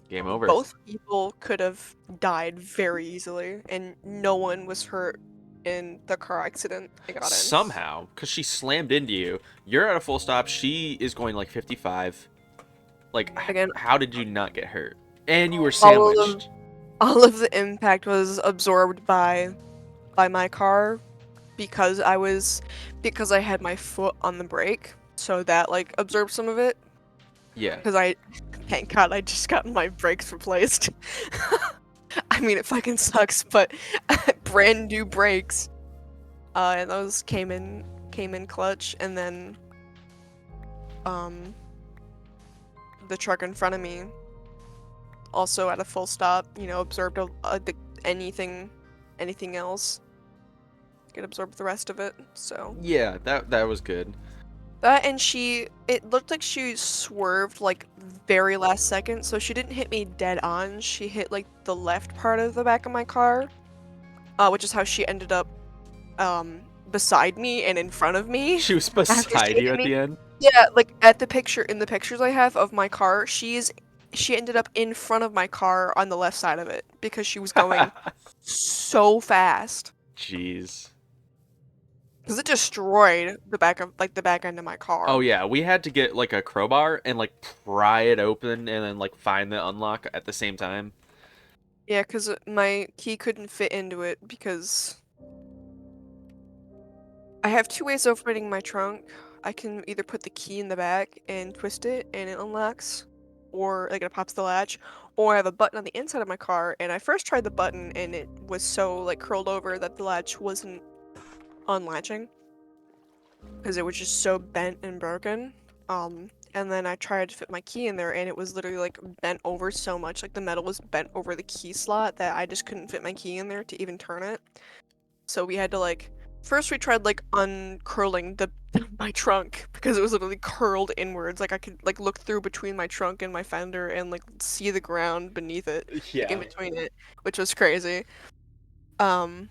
[SPEAKER 1] Game over.
[SPEAKER 2] both people could have died very easily, and no one was hurt in the car accident they got in.
[SPEAKER 1] Somehow, because she slammed into you. You're at a full stop. She is going like 55. Like,
[SPEAKER 2] Again,
[SPEAKER 1] how did you not get hurt? And you were
[SPEAKER 2] all of
[SPEAKER 1] sandwiched.
[SPEAKER 2] all of the impact was absorbed by my car because I had my foot on the brake, so that like absorbed some of it.
[SPEAKER 1] Yeah.
[SPEAKER 2] Because thank God, I just got my brakes replaced. I mean, it fucking sucks, but brand new brakes. And those came in clutch, and then um the truck in front of me also at a full stop, absorbed anything else. It absorbed the rest of it. So
[SPEAKER 1] Yeah, that was good.
[SPEAKER 2] that, and it looked like she swerved like very last second, so she didn't hit me dead on. She hit like the left part of the back of my car, which is how she ended up beside me and in front of me
[SPEAKER 1] She was
[SPEAKER 2] after she
[SPEAKER 1] beside
[SPEAKER 2] hit
[SPEAKER 1] you at
[SPEAKER 2] me.
[SPEAKER 1] the end.
[SPEAKER 2] Yeah, like in the pictures I have of my car, she ended up in front of my car on the left side of it because she was going so fast.
[SPEAKER 1] Jeez.
[SPEAKER 2] Because it destroyed the back end of my
[SPEAKER 1] Oh
[SPEAKER 2] car.
[SPEAKER 1] yeah, we had to get like a crowbar and like pry it open and then like find the unlock at the same time.
[SPEAKER 2] Yeah, because my key couldn't fit into it because I have two ways of opening my trunk. I can either put the key in the back and twist it and it unlocks, or like it pops the latch, or I have a button on the inside of my car, and I first tried the button and it was so like curled over that the latch wasn't unlatching because it was just so bent and broken. And then I tried to fit my key in there and it was literally like bent over so much, like the metal was bent over the key slot that I just couldn't fit my key in there to even turn it. So we had to like first we tried like uncurling the my trunk because it was literally curled inwards. Like I could like look through between my trunk and my fender and like see the ground beneath it, like in
[SPEAKER 1] Yeah.
[SPEAKER 2] between it, which was crazy. Um,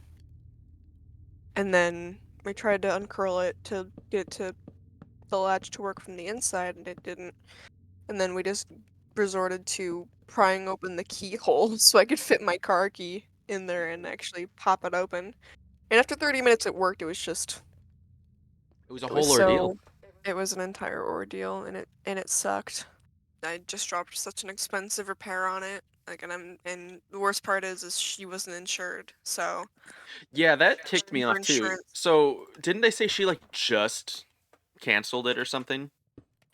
[SPEAKER 2] and then we tried to uncurl it to get to the latch to work from the inside, and it didn't. And then we just resorted to prying open the keyhole so I could fit my car key in there and actually pop it open. And after 30 minutes it worked. It was just
[SPEAKER 1] It was a
[SPEAKER 2] it was
[SPEAKER 1] whole ordeal.
[SPEAKER 2] so it was an entire ordeal and it sucked. I just dropped such an expensive repair on it. Like and the worst part is she wasn't insured. So
[SPEAKER 1] Yeah, that ticked me
[SPEAKER 2] her
[SPEAKER 1] off too.
[SPEAKER 2] insurance
[SPEAKER 1] So, didn't they say she like just canceled it or something?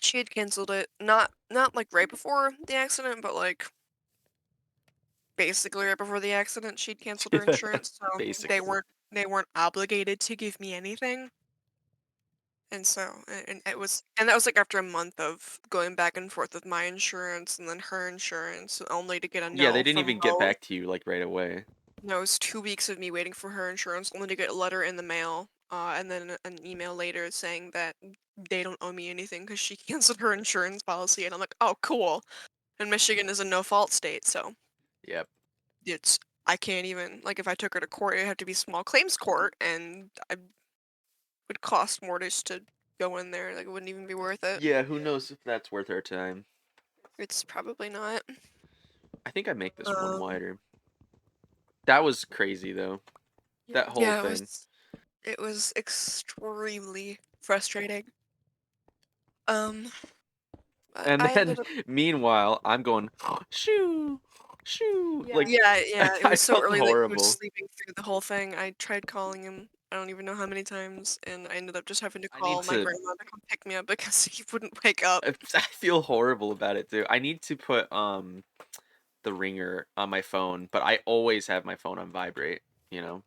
[SPEAKER 2] she had canceled it. Not like right before the accident, but like basically right before the accident she'd canceled her insurance. So
[SPEAKER 1] Basically.
[SPEAKER 2] they weren't obligated to give me anything. And so, and it was, and that was like after a month of going back and forth with my insurance and then her insurance, only to get a
[SPEAKER 1] Yeah, they
[SPEAKER 2] no
[SPEAKER 1] didn't
[SPEAKER 2] from
[SPEAKER 1] even get
[SPEAKER 2] both.
[SPEAKER 1] back to you like right away.
[SPEAKER 2] No, it was 2 weeks of me waiting for her insurance, only to get a letter in the mail, and then an email later saying that they don't owe me anything because she canceled her insurance policy. And I'm like, oh, cool. And Michigan is a no-fault state, so
[SPEAKER 1] Yep.
[SPEAKER 2] it's I can't even like if I took her to court, it'd have to be small claims court, and I would cost more just to go in there. Like it wouldn't even be worth it.
[SPEAKER 1] Yeah, who knows if that's worth our time.
[SPEAKER 2] It's probably not.
[SPEAKER 1] I think I make this one
[SPEAKER 2] Um,
[SPEAKER 1] wider. That was crazy though. That whole
[SPEAKER 2] yeah,
[SPEAKER 1] thing.
[SPEAKER 2] it was extremely frustrating. Um,
[SPEAKER 1] And
[SPEAKER 2] I
[SPEAKER 1] then
[SPEAKER 2] ended up
[SPEAKER 1] meanwhile, I'm going shoo shoo like
[SPEAKER 2] yeah, it
[SPEAKER 1] I
[SPEAKER 2] was so
[SPEAKER 1] felt
[SPEAKER 2] early that he was
[SPEAKER 1] horrible.
[SPEAKER 2] sleeping through the whole thing. I tried calling him. I don't even know how many times, and I ended up just having to
[SPEAKER 1] I need
[SPEAKER 2] call my
[SPEAKER 1] to
[SPEAKER 2] grandma to come pick me up because he wouldn't wake up.
[SPEAKER 1] I feel horrible about it too. I need to put the ringer on my phone, but I always have my phone on vibrate, you know.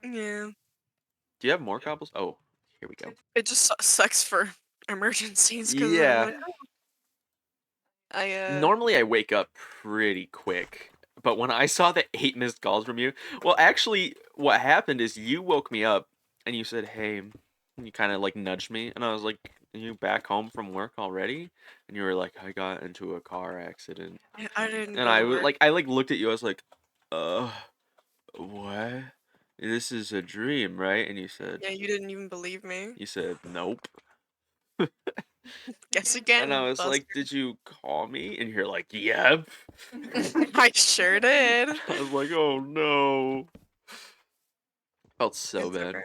[SPEAKER 2] Yeah,
[SPEAKER 1] Do you have more cobbles? Oh, here we go.
[SPEAKER 2] it just sucks for emergencies because then I'm
[SPEAKER 1] Yeah.
[SPEAKER 2] like, I
[SPEAKER 1] Normally I wake up pretty quick, but when I saw the 8 missed calls from you, well, actually, what happened is you woke me up and you said, "Hey," and you kind of like nudged me, and I was like, "Are you back home from work already?" And you were like, "I got into a car accident,"
[SPEAKER 2] I didn't
[SPEAKER 1] and
[SPEAKER 2] go to work.
[SPEAKER 1] I like looked at you. I was like, "Uh, what? This is a dream, right?" And
[SPEAKER 2] Yeah, you didn't even believe me.
[SPEAKER 1] you said, "Nope."
[SPEAKER 2] Guess
[SPEAKER 1] And I
[SPEAKER 2] again,
[SPEAKER 1] was like,
[SPEAKER 2] Buster.
[SPEAKER 1] "Did you call me?" And you're like, "Yep."
[SPEAKER 2] I sure did.
[SPEAKER 1] I was like, "Oh no." Felt so
[SPEAKER 2] It's
[SPEAKER 1] bad.
[SPEAKER 2] okay.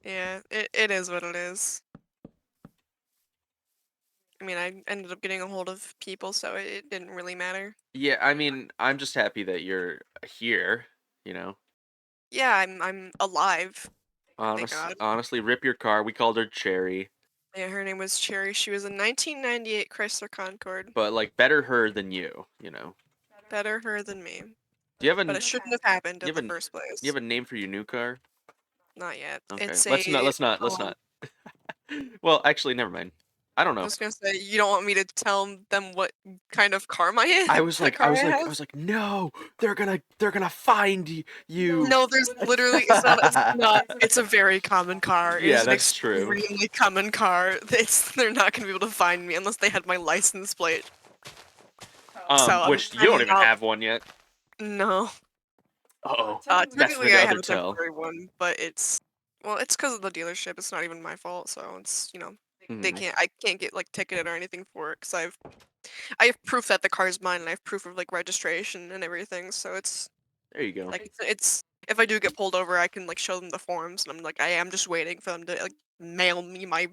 [SPEAKER 2] Yeah, it is what it is. I mean, I ended up getting a hold of people, so it didn't really matter.
[SPEAKER 1] Yeah, I mean, I'm just happy that you're here, you know.
[SPEAKER 2] Yeah, I'm alive, thank God.
[SPEAKER 1] Honestly, rip your car. We called her Cherry,
[SPEAKER 2] Yeah, her name was Cherry. She was a 1998 Chrysler Concorde.
[SPEAKER 1] but like better her than you, you know.
[SPEAKER 2] Better her than me.
[SPEAKER 1] Do you have
[SPEAKER 2] But
[SPEAKER 1] an
[SPEAKER 2] it shouldn't have happened
[SPEAKER 1] you
[SPEAKER 2] in
[SPEAKER 1] have
[SPEAKER 2] the
[SPEAKER 1] an
[SPEAKER 2] first
[SPEAKER 1] you
[SPEAKER 2] place.
[SPEAKER 1] have a name for your new car?
[SPEAKER 2] Not yet.
[SPEAKER 1] Okay.
[SPEAKER 2] It's
[SPEAKER 1] Let's not. Well, actually, never mind. I don't
[SPEAKER 2] I
[SPEAKER 1] know.
[SPEAKER 2] was gonna say, you don't want me to tell them what kind of car my car I
[SPEAKER 1] I
[SPEAKER 2] have?
[SPEAKER 1] was like, "No, they're gonna find you."
[SPEAKER 2] No, there's literally it's not it's a very common car. It
[SPEAKER 1] Yeah,
[SPEAKER 2] is an
[SPEAKER 1] that's true.
[SPEAKER 2] extremely common car. It's they're not gonna be able to find me unless they had my license plate. So
[SPEAKER 1] Which you don't
[SPEAKER 2] I'm
[SPEAKER 1] even
[SPEAKER 2] not
[SPEAKER 1] have one yet.
[SPEAKER 2] no.
[SPEAKER 1] Uh-oh. That's for
[SPEAKER 2] Technically
[SPEAKER 1] the
[SPEAKER 2] I
[SPEAKER 1] other
[SPEAKER 2] have a
[SPEAKER 1] tell.
[SPEAKER 2] temporary one, but it's well, it's because of the dealership. It's not even my fault, so it's they
[SPEAKER 1] Mhm.
[SPEAKER 2] can't I can't get like ticketed or anything for it because I have proof that the car's mine and I have proof of like registration and everything. So it's
[SPEAKER 1] There you go.
[SPEAKER 2] like it's if I do get pulled over, I can like show them the forms, and I'm like I am just waiting for them to like mail me my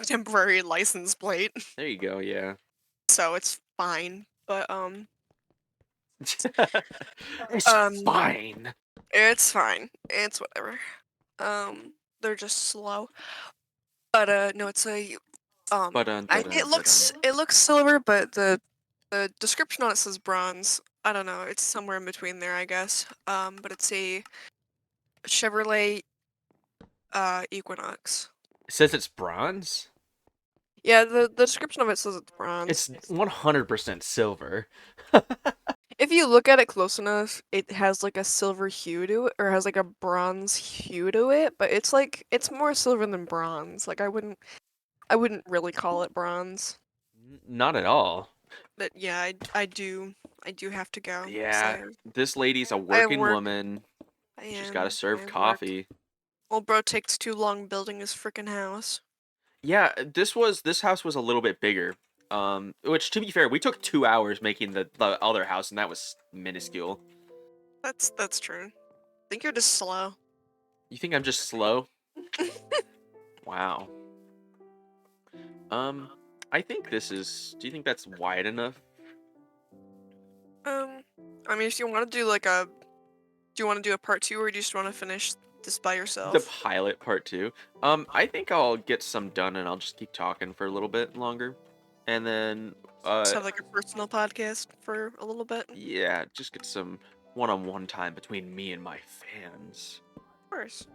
[SPEAKER 2] temporary license plate,
[SPEAKER 1] There you go. Yeah.
[SPEAKER 2] so it's fine. But
[SPEAKER 1] It's
[SPEAKER 2] um,
[SPEAKER 1] fine.
[SPEAKER 2] it's fine. It's whatever. They're just slow. But no, it's a
[SPEAKER 1] But on,
[SPEAKER 2] I
[SPEAKER 1] but on, but on.
[SPEAKER 2] it looks silver, but The description on it says bronze. I don't know. It's somewhere in between there, I guess. But it's a Chevrolet Equinox.
[SPEAKER 1] It says it's bronze?
[SPEAKER 2] Yeah, the description of it says it's bronze.
[SPEAKER 1] It's 100% silver.
[SPEAKER 2] If you look at it close enough, it has like a silver hue to it, or has like a bronze hue to it, but it's more silver than bronze. Like I wouldn't really call it bronze.
[SPEAKER 1] Not at all.
[SPEAKER 2] But yeah, I do have to go. 'Cause
[SPEAKER 1] Yeah, this lady's a
[SPEAKER 2] I have
[SPEAKER 1] working
[SPEAKER 2] work.
[SPEAKER 1] woman.
[SPEAKER 2] I
[SPEAKER 1] She's got to
[SPEAKER 2] am. I
[SPEAKER 1] serve
[SPEAKER 2] have work.
[SPEAKER 1] coffee.
[SPEAKER 2] Old bro takes too long building his freaking house.
[SPEAKER 1] Yeah, this house was a little bit bigger. Which to be fair, we took 2 hours making the other house, and that was minuscule.
[SPEAKER 2] That's true. I think you're just slow.
[SPEAKER 1] You think I'm just slow? Wow. I think this is. Do you think that's wide enough?
[SPEAKER 2] I mean, if you want to do do you want to do a part 2, or do you just want to finish this by
[SPEAKER 1] The
[SPEAKER 2] yourself?
[SPEAKER 1] pilot part 2. I think I'll get some done, and I'll just keep talking for a little bit longer, and then
[SPEAKER 2] Just have like a personal podcast for a little bit. Of
[SPEAKER 1] yeah, just get some one-on-one time between me and my fans.
[SPEAKER 2] course.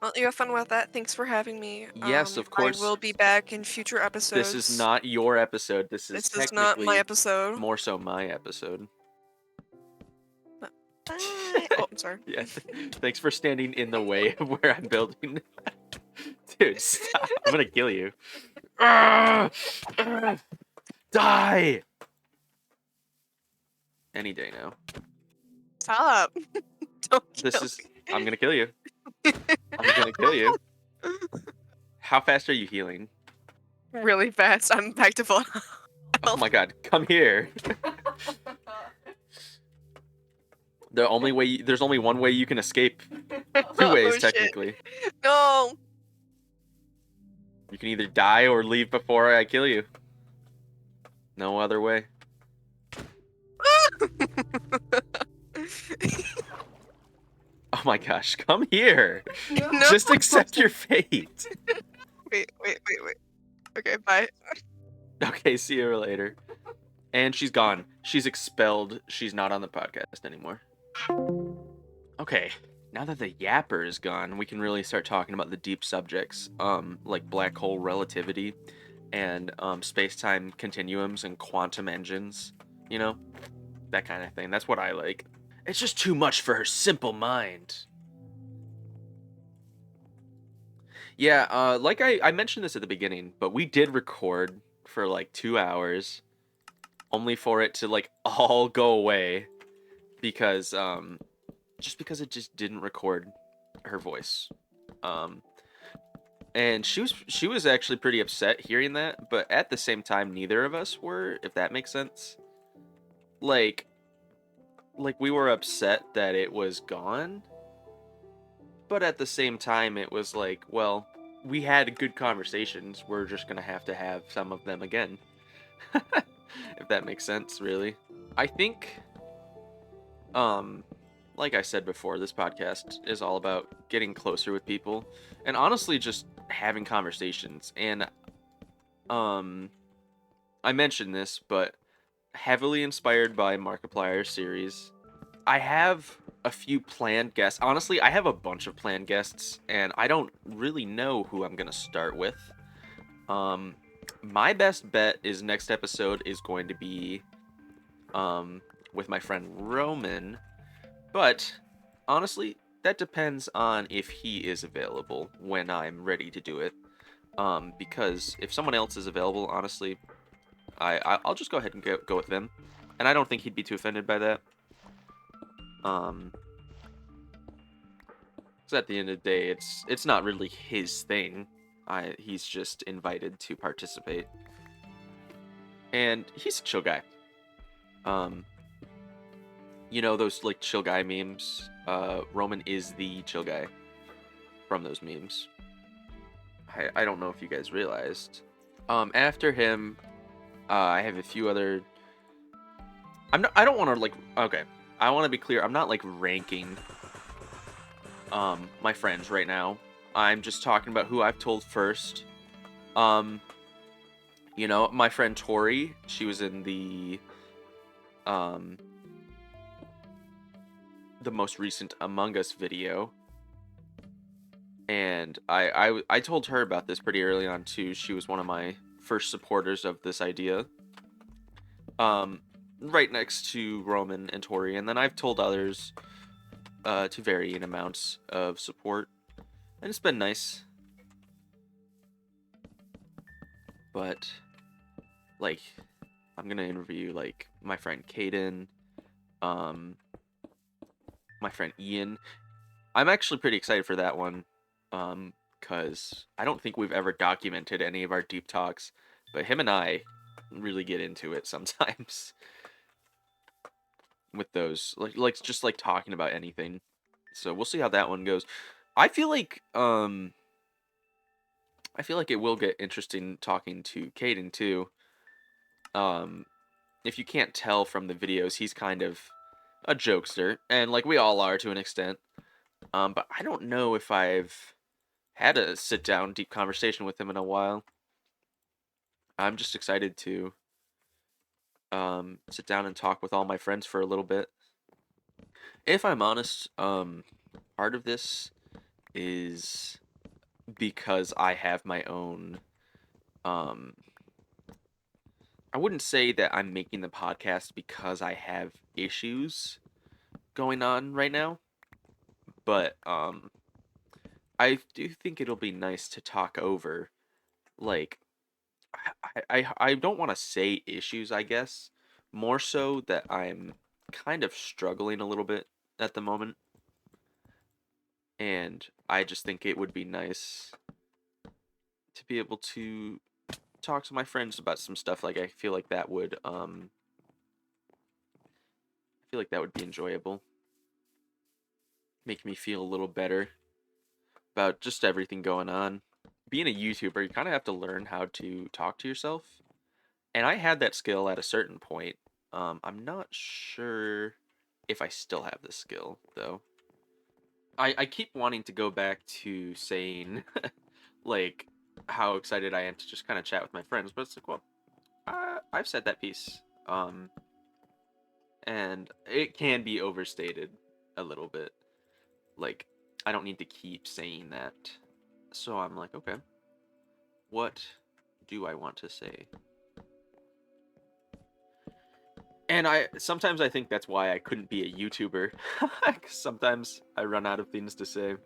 [SPEAKER 2] Well, you have fun with that. Thanks for having me.
[SPEAKER 1] Yes, of
[SPEAKER 2] I
[SPEAKER 1] course.
[SPEAKER 2] will be back in future episodes.
[SPEAKER 1] This is not your episode. This is
[SPEAKER 2] This is not my
[SPEAKER 1] technically
[SPEAKER 2] episode.
[SPEAKER 1] more so my episode.
[SPEAKER 2] Bye. Oh, I'm sorry.
[SPEAKER 1] Yeah, thanks for standing in the way of where I'm building. Dude, stop. I'm gonna kill you. Die! Any day now.
[SPEAKER 2] Stop. Don't kill me.
[SPEAKER 1] I'm gonna kill you. I'm gonna kill you. How fast are you healing?
[SPEAKER 2] Really fast. I'm back to full.
[SPEAKER 1] Oh my god, come here. There's only one way you can escape. Two ways,
[SPEAKER 2] shit.
[SPEAKER 1] technically.
[SPEAKER 2] No.
[SPEAKER 1] You can either die or leave before I kill you. No other way. Oh my gosh, come here.
[SPEAKER 2] No.
[SPEAKER 1] Just accept your fate.
[SPEAKER 2] Wait. Okay, bye.
[SPEAKER 1] Okay, see you later. And she's gone. She's expelled. She's not on the podcast anymore. Okay, now that the yapper is gone, we can really start talking about the deep subjects, like black hole relativity and space-time continuums and quantum engines, you know? That kind of thing. That's what I like. It's just too much for her simple mind. Yeah, like I mentioned this at the beginning, but we did record for like 2 hours, only for it to like all go away because just because it just didn't record her voice. And she was actually pretty upset hearing that, but at the same time neither of us were, if that makes sense. Like we were upset that it was gone, but at the same time it was like, well, we had good conversations, we're just gonna have to have some of them again. If that makes sense, really. I think like I said before, this podcast is all about getting closer with people and honestly just having conversations. And I mentioned this, but heavily inspired by Markiplier's series. I have a few planned guests. Honestly, I have a bunch of planned guests, and I don't really know who I'm gonna start with. My best bet is next episode is going to be with my friend Roman, but honestly, that depends on if he is available when I'm ready to do it. Because if someone else is available, honestly, I'll just go ahead and go with them, and I don't think he'd be too offended by that. Because at the end of the day, it's not really his thing. He's just invited to participate, and he's a chill guy. You know those like chill guy memes? Roman is the chill guy from those memes. I don't know if you guys realized. After him, I have a few other. I don't want to like. Okay, I want to be clear. I'm not like ranking my friends right now. I'm just talking about who I've told first. You know, my friend Tori, she was in the most recent Among Us video, and I told her about this pretty early on too. She was one of my first supporters of this idea. Right next to Roman and Tori, and then I've told others to varying amounts of support, and it's been nice. But like, I'm gonna interview like my friend Caden, my friend Ian. I'm actually pretty excited for that one, because I don't think we've ever documented any of our deep talks, but him and I really get into it sometimes with those, like just like talking about anything. So we'll see how that one goes. I feel like it will get interesting talking to Caden too. Um, if you can't tell from the videos, he's kind of a jokester, and like we all are to an extent. But I don't know if I've had a sit down deep conversation with him in a while. I'm just excited to sit down and talk with all my friends for a little bit. If I'm honest, part of this is because I have my own. I wouldn't say that I'm making the podcast because I have issues going on right now, but I do think it'll be nice to talk over. Like, I don't want to say issues, I guess. More so that I'm kind of struggling a little bit at the moment. And I just think it would be nice to be able to talk to my friends about some stuff. Like, I feel like that would be enjoyable. Make me feel a little better about just everything going on. Being a YouTuber, you kind of have to learn how to talk to yourself. And I had that skill at a certain point. I'm not sure if I still have this skill, though. I keep wanting to go back to saying, like, how excited I am to just kind of chat with my friends, but it's like, well, I've said that piece. And it can be overstated a little bit. Like, I don't need to keep saying that. So I'm like, okay, what do I want to say? And sometimes I think that's why I couldn't be a YouTuber. 'Cause sometimes I run out of things to say.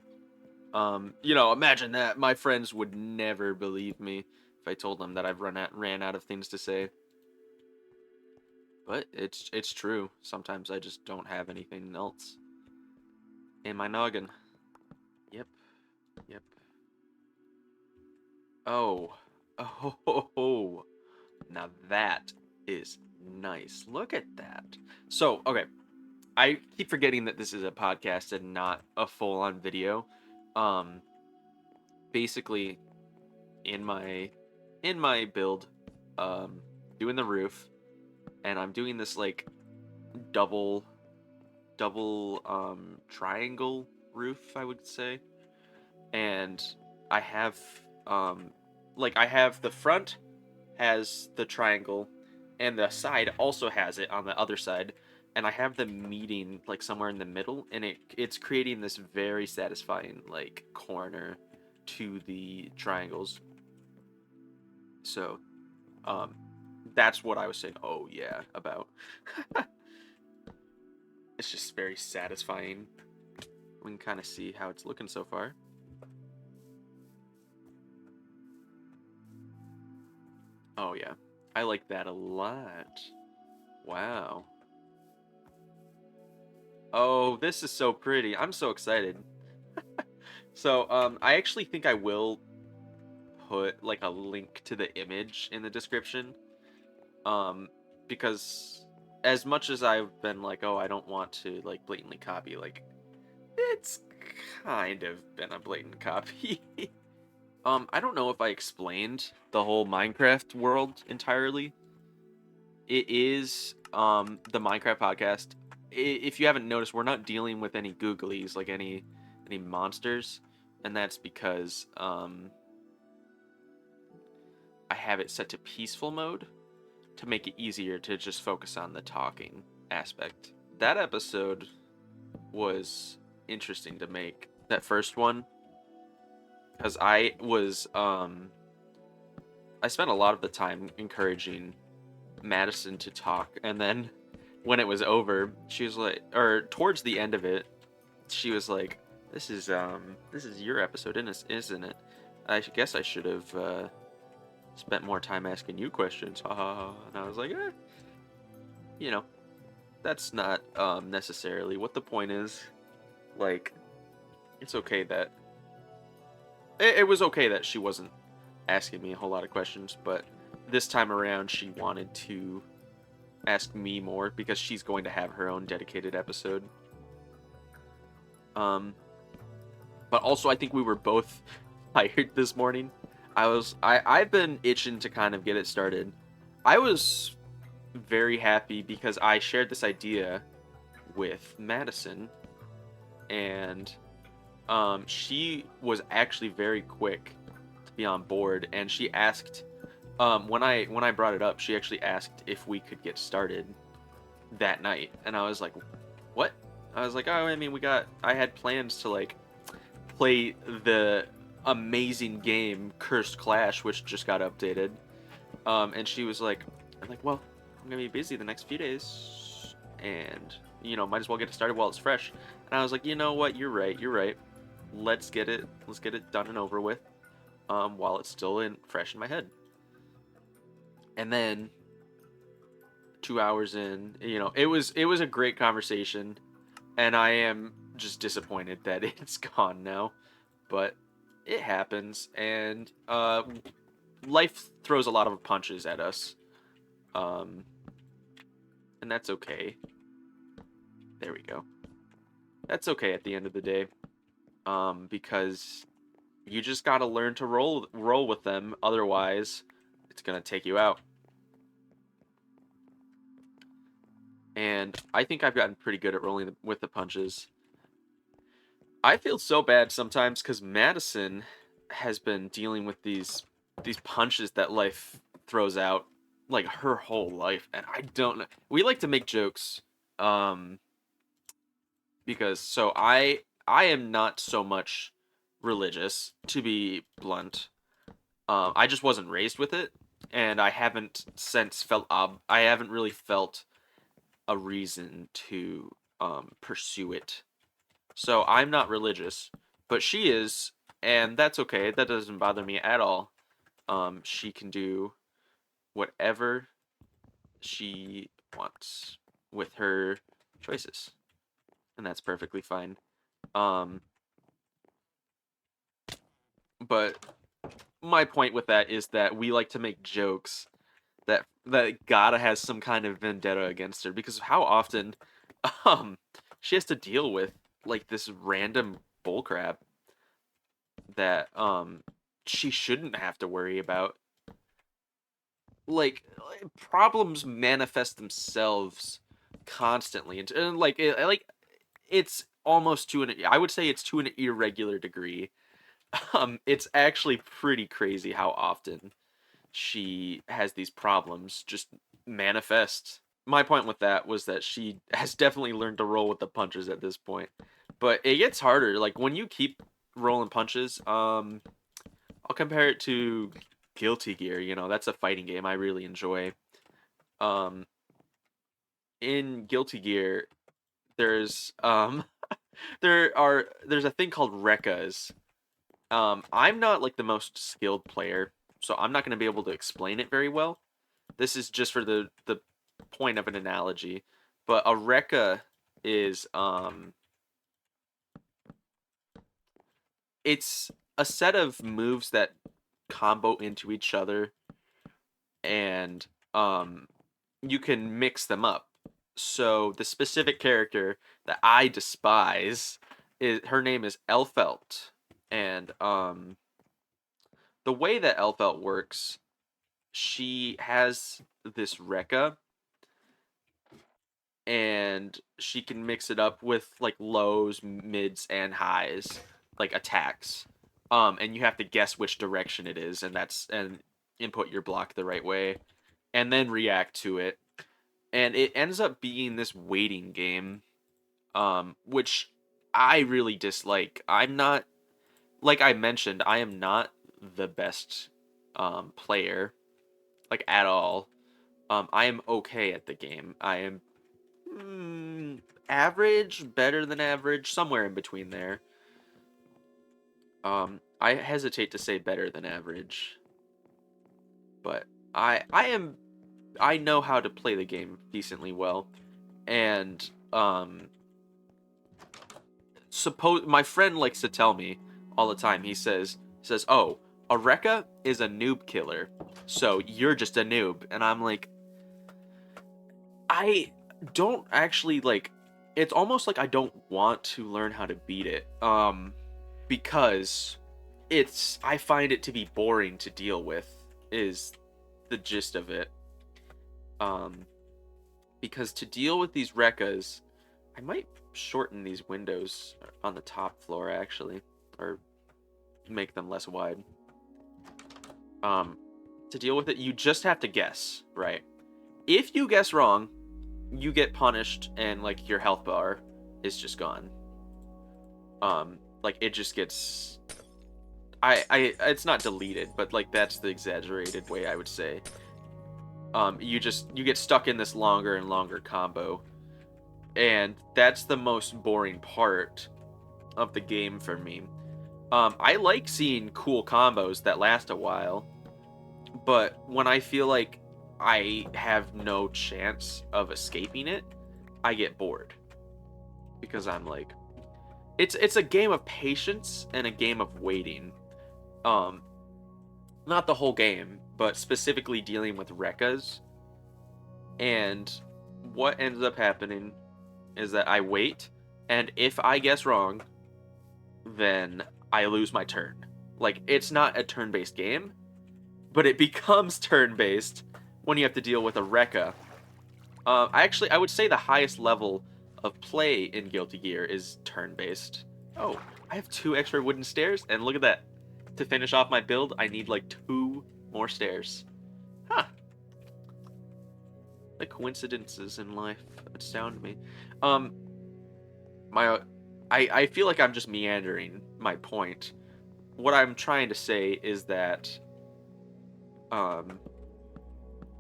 [SPEAKER 1] Imagine that my friends would never believe me if I told them that ran out of things to say. But it's true. Sometimes I just don't have anything else in my noggin. Yep. Yep. Oh. Oh. Now that is nice. Look at that. So, okay. I keep forgetting that this is a podcast and not a full-on video. Basically, in my build, doing the roof, and I'm doing this like double triangle roof, I would say. And I have I have the front has the triangle, and the side also has it on the other side, and I have them meeting like somewhere in the middle, and it's creating this very satisfying like corner to the triangles. So um that's what I was saying, oh yeah, about. It's just very satisfying. We can kind of see how it's looking so far. Oh yeah, I like that a lot. Wow. Oh, this is so pretty. I'm so excited. So, I actually think I will put like a link to the image in the description. Um, because as much as I've been like, oh, I don't want to like blatantly copy, like it's kind of been a blatant copy. I don't know if I explained the whole Minecraft world entirely. It is the Minecraft podcast. If you haven't noticed, we're not dealing with any googlies, like any monsters, and that's because I have it set to peaceful mode to make it easier to just focus on the talking aspect. That episode was interesting to make. That first one, because I spent a lot of the time encouraging Madison to talk, and then when it was over, she was like, or towards the end of it, she was like, this is your episode, isn't it? I guess I should have spent more time asking you questions. And I was like, you know, that's not necessarily what the point is. Like, it's okay that it was okay that she wasn't asking me a whole lot of questions, but this time around she wanted to ask me more because she's going to have her own dedicated episode. But also I think we were both tired this morning. I've been itching to kind of get it started. I was very happy because I shared this idea with Madison, and she was actually very quick to be on board, and she asked when I brought it up, she actually asked if we could get started that night, and I was like, "What?" I was like, "Oh, I mean, I had plans to like play the amazing game Cursed Clash, which just got updated." And she was like, "Well, I'm gonna be busy the next few days, and might as well get it started while it's fresh." And I was like, "You know what? You're right. Let's get it done and over with, while it's still fresh in my head." And then 2 hours in, it was a great conversation, and I am just disappointed that it's gone now, but it happens, and life throws a lot of punches at us, um, and that's okay. There we go. That's okay at the end of the day, because you just gotta learn to roll with them. Otherwise, it's gonna take you out. And I think I've gotten pretty good at rolling with the punches. I feel so bad sometimes because Madison has been dealing with these punches that life throws out like her whole life, and I don't know. We like to make jokes, um, because I am not so much religious, to be blunt. I just wasn't raised with it, and I haven't since felt I haven't really felt a reason to pursue it. So I'm not religious, but she is, and that's okay. That doesn't bother me at all. She can do whatever she wants with her choices, and that's perfectly fine. Um, but my point with that is that we like to make jokes that Gata has some kind of vendetta against her because how often um she has to deal with like this random bullcrap that she shouldn't have to worry about. Like problems manifest themselves constantly, and like it's almost to an I would say it's to an irregular degree. It's actually pretty crazy how often she has these problems just manifest. My point with that was that she has definitely learned to roll with the punches at this point. But it gets harder. Like when you keep rolling punches, I'll compare it to Guilty Gear, that's a fighting game I really enjoy. Um in Guilty Gear, there's there's a thing called RECCAs. I'm not like the most skilled player, so I'm not going to be able to explain it very well. This is just for the point of an analogy. But a RECCA is it's a set of moves that combo into each other, and you can mix them up. So the specific character that I despise is her name is Elfelt, and the way that Elfelt works, she has this Rekka, and she can mix it up with like lows, mids, and highs, like attacks. And you have to guess which direction it is, and input your block the right way, and then react to it. And it ends up being this waiting game, which I really dislike. I'm not, like I mentioned, I am not the best player, like at all. I am okay at the game. I am average, better than average, somewhere in between there. I hesitate to say better than average, but I know how to play the game decently well, and suppose my friend likes to tell me all the time. He says, "Oh, a RECCA is a noob killer, so you're just a noob," and I'm like, I don't actually like. It's almost like I don't want to learn how to beat it, because I find it to be boring to deal with. Is the gist of it. Um, because to deal with these RECCAs, I might shorten these windows on the top floor actually, or make them less wide. To deal with it, you just have to guess, right? If you guess wrong, you get punished, and like your health bar is just gone. Like it just gets. It's not deleted, but like that's the exaggerated way I would say. You get stuck in this longer and longer combo, and that's the most boring part of the game for me. I like seeing cool combos that last a while, but when I feel like I have no chance of escaping it, I get bored, because I'm like, it's a game of patience and a game of waiting. Um, Not the whole game, but specifically dealing with RECCAs. And what ends up happening is that I wait, and if I guess wrong, then I lose my turn. Like, it's not a turn-based game, but it becomes turn-based when you have to deal with a RECCA. I would say the highest level of play in Guilty Gear is turn-based. Oh, I have 2 extra wooden stairs, and look at that. To finish off my build, I need like 2 more stairs. Huh. The coincidences in life astound me. Um, my, I feel like I'm just meandering my point. What I'm trying to say is that,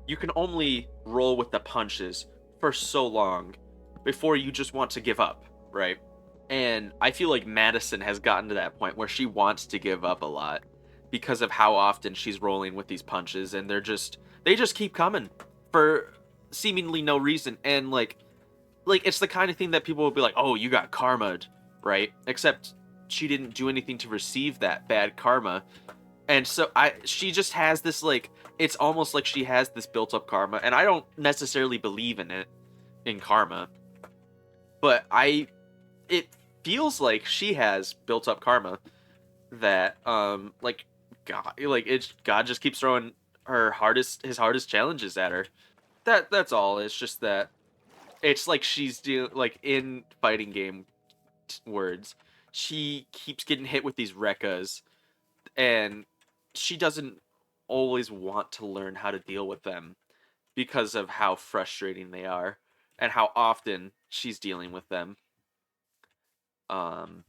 [SPEAKER 1] you can only roll with the punches for so long before you just want to give up, right? And I feel like Madison has gotten to that point where she wants to give up a lot because of how often she's rolling with these punches, and they just keep coming for seemingly no reason. And like it's the kind of thing that people will be like, "Oh, you got karma'd," right? Except she didn't do anything to receive that bad karma. And so she just has this, like, it's almost like she has this built up karma, and I don't necessarily believe in it, in karma, but it feels like she has built up karma that, like, God just keeps throwing his hardest challenges at her. That's all. It's just that it's like like, in fighting game words, she keeps getting hit with these RECCAs, and she doesn't always want to learn how to deal with them because of how frustrating they are and how often she's dealing with them. Um,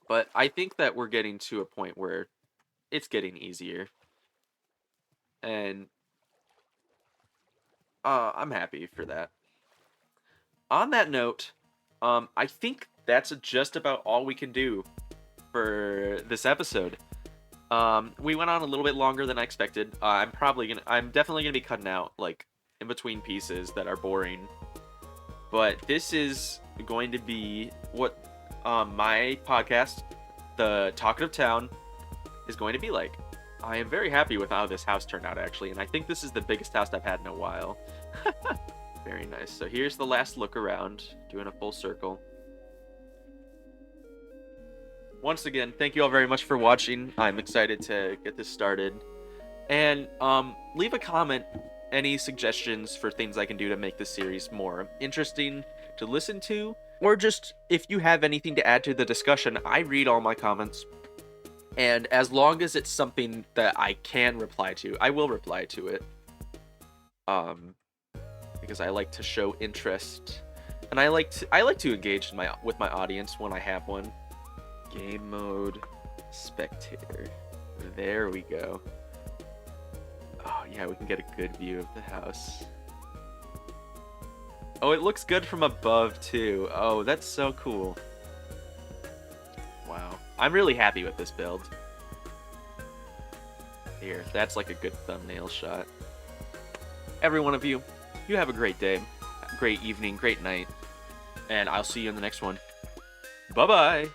[SPEAKER 1] but I think that we're getting to a point where it's getting easier, and I'm happy for that. On that note, I think that's just about all we can do for this episode. We went on a little bit longer than I expected. I'm definitely gonna be cutting out, like, in between pieces that are boring. But this is going to be what my podcast, the Talkative Town, is going to be like. I am very happy with how this house turned out, actually, and I think this is the biggest house I've had in a while. Very nice. So here's the last look around, doing a full circle. Once again, thank you all very much for watching. I'm excited to get this started. And leave a comment, any suggestions for things I can do to make this series more interesting to listen to, or just if you have anything to add to the discussion. I read all my comments. And as long as it's something that I can reply to, I will reply to it. Because I like to show interest, and I like to engage with my audience when I have one. Game mode, spectator. There we go. Oh yeah, we can get a good view of the house. Oh, it looks good from above too. Oh, that's so cool. Wow. I'm really happy with this build. Here, that's like a good thumbnail shot. Every one of you, you have a great day, great evening, great night, and I'll see you in the next one. Bye-bye!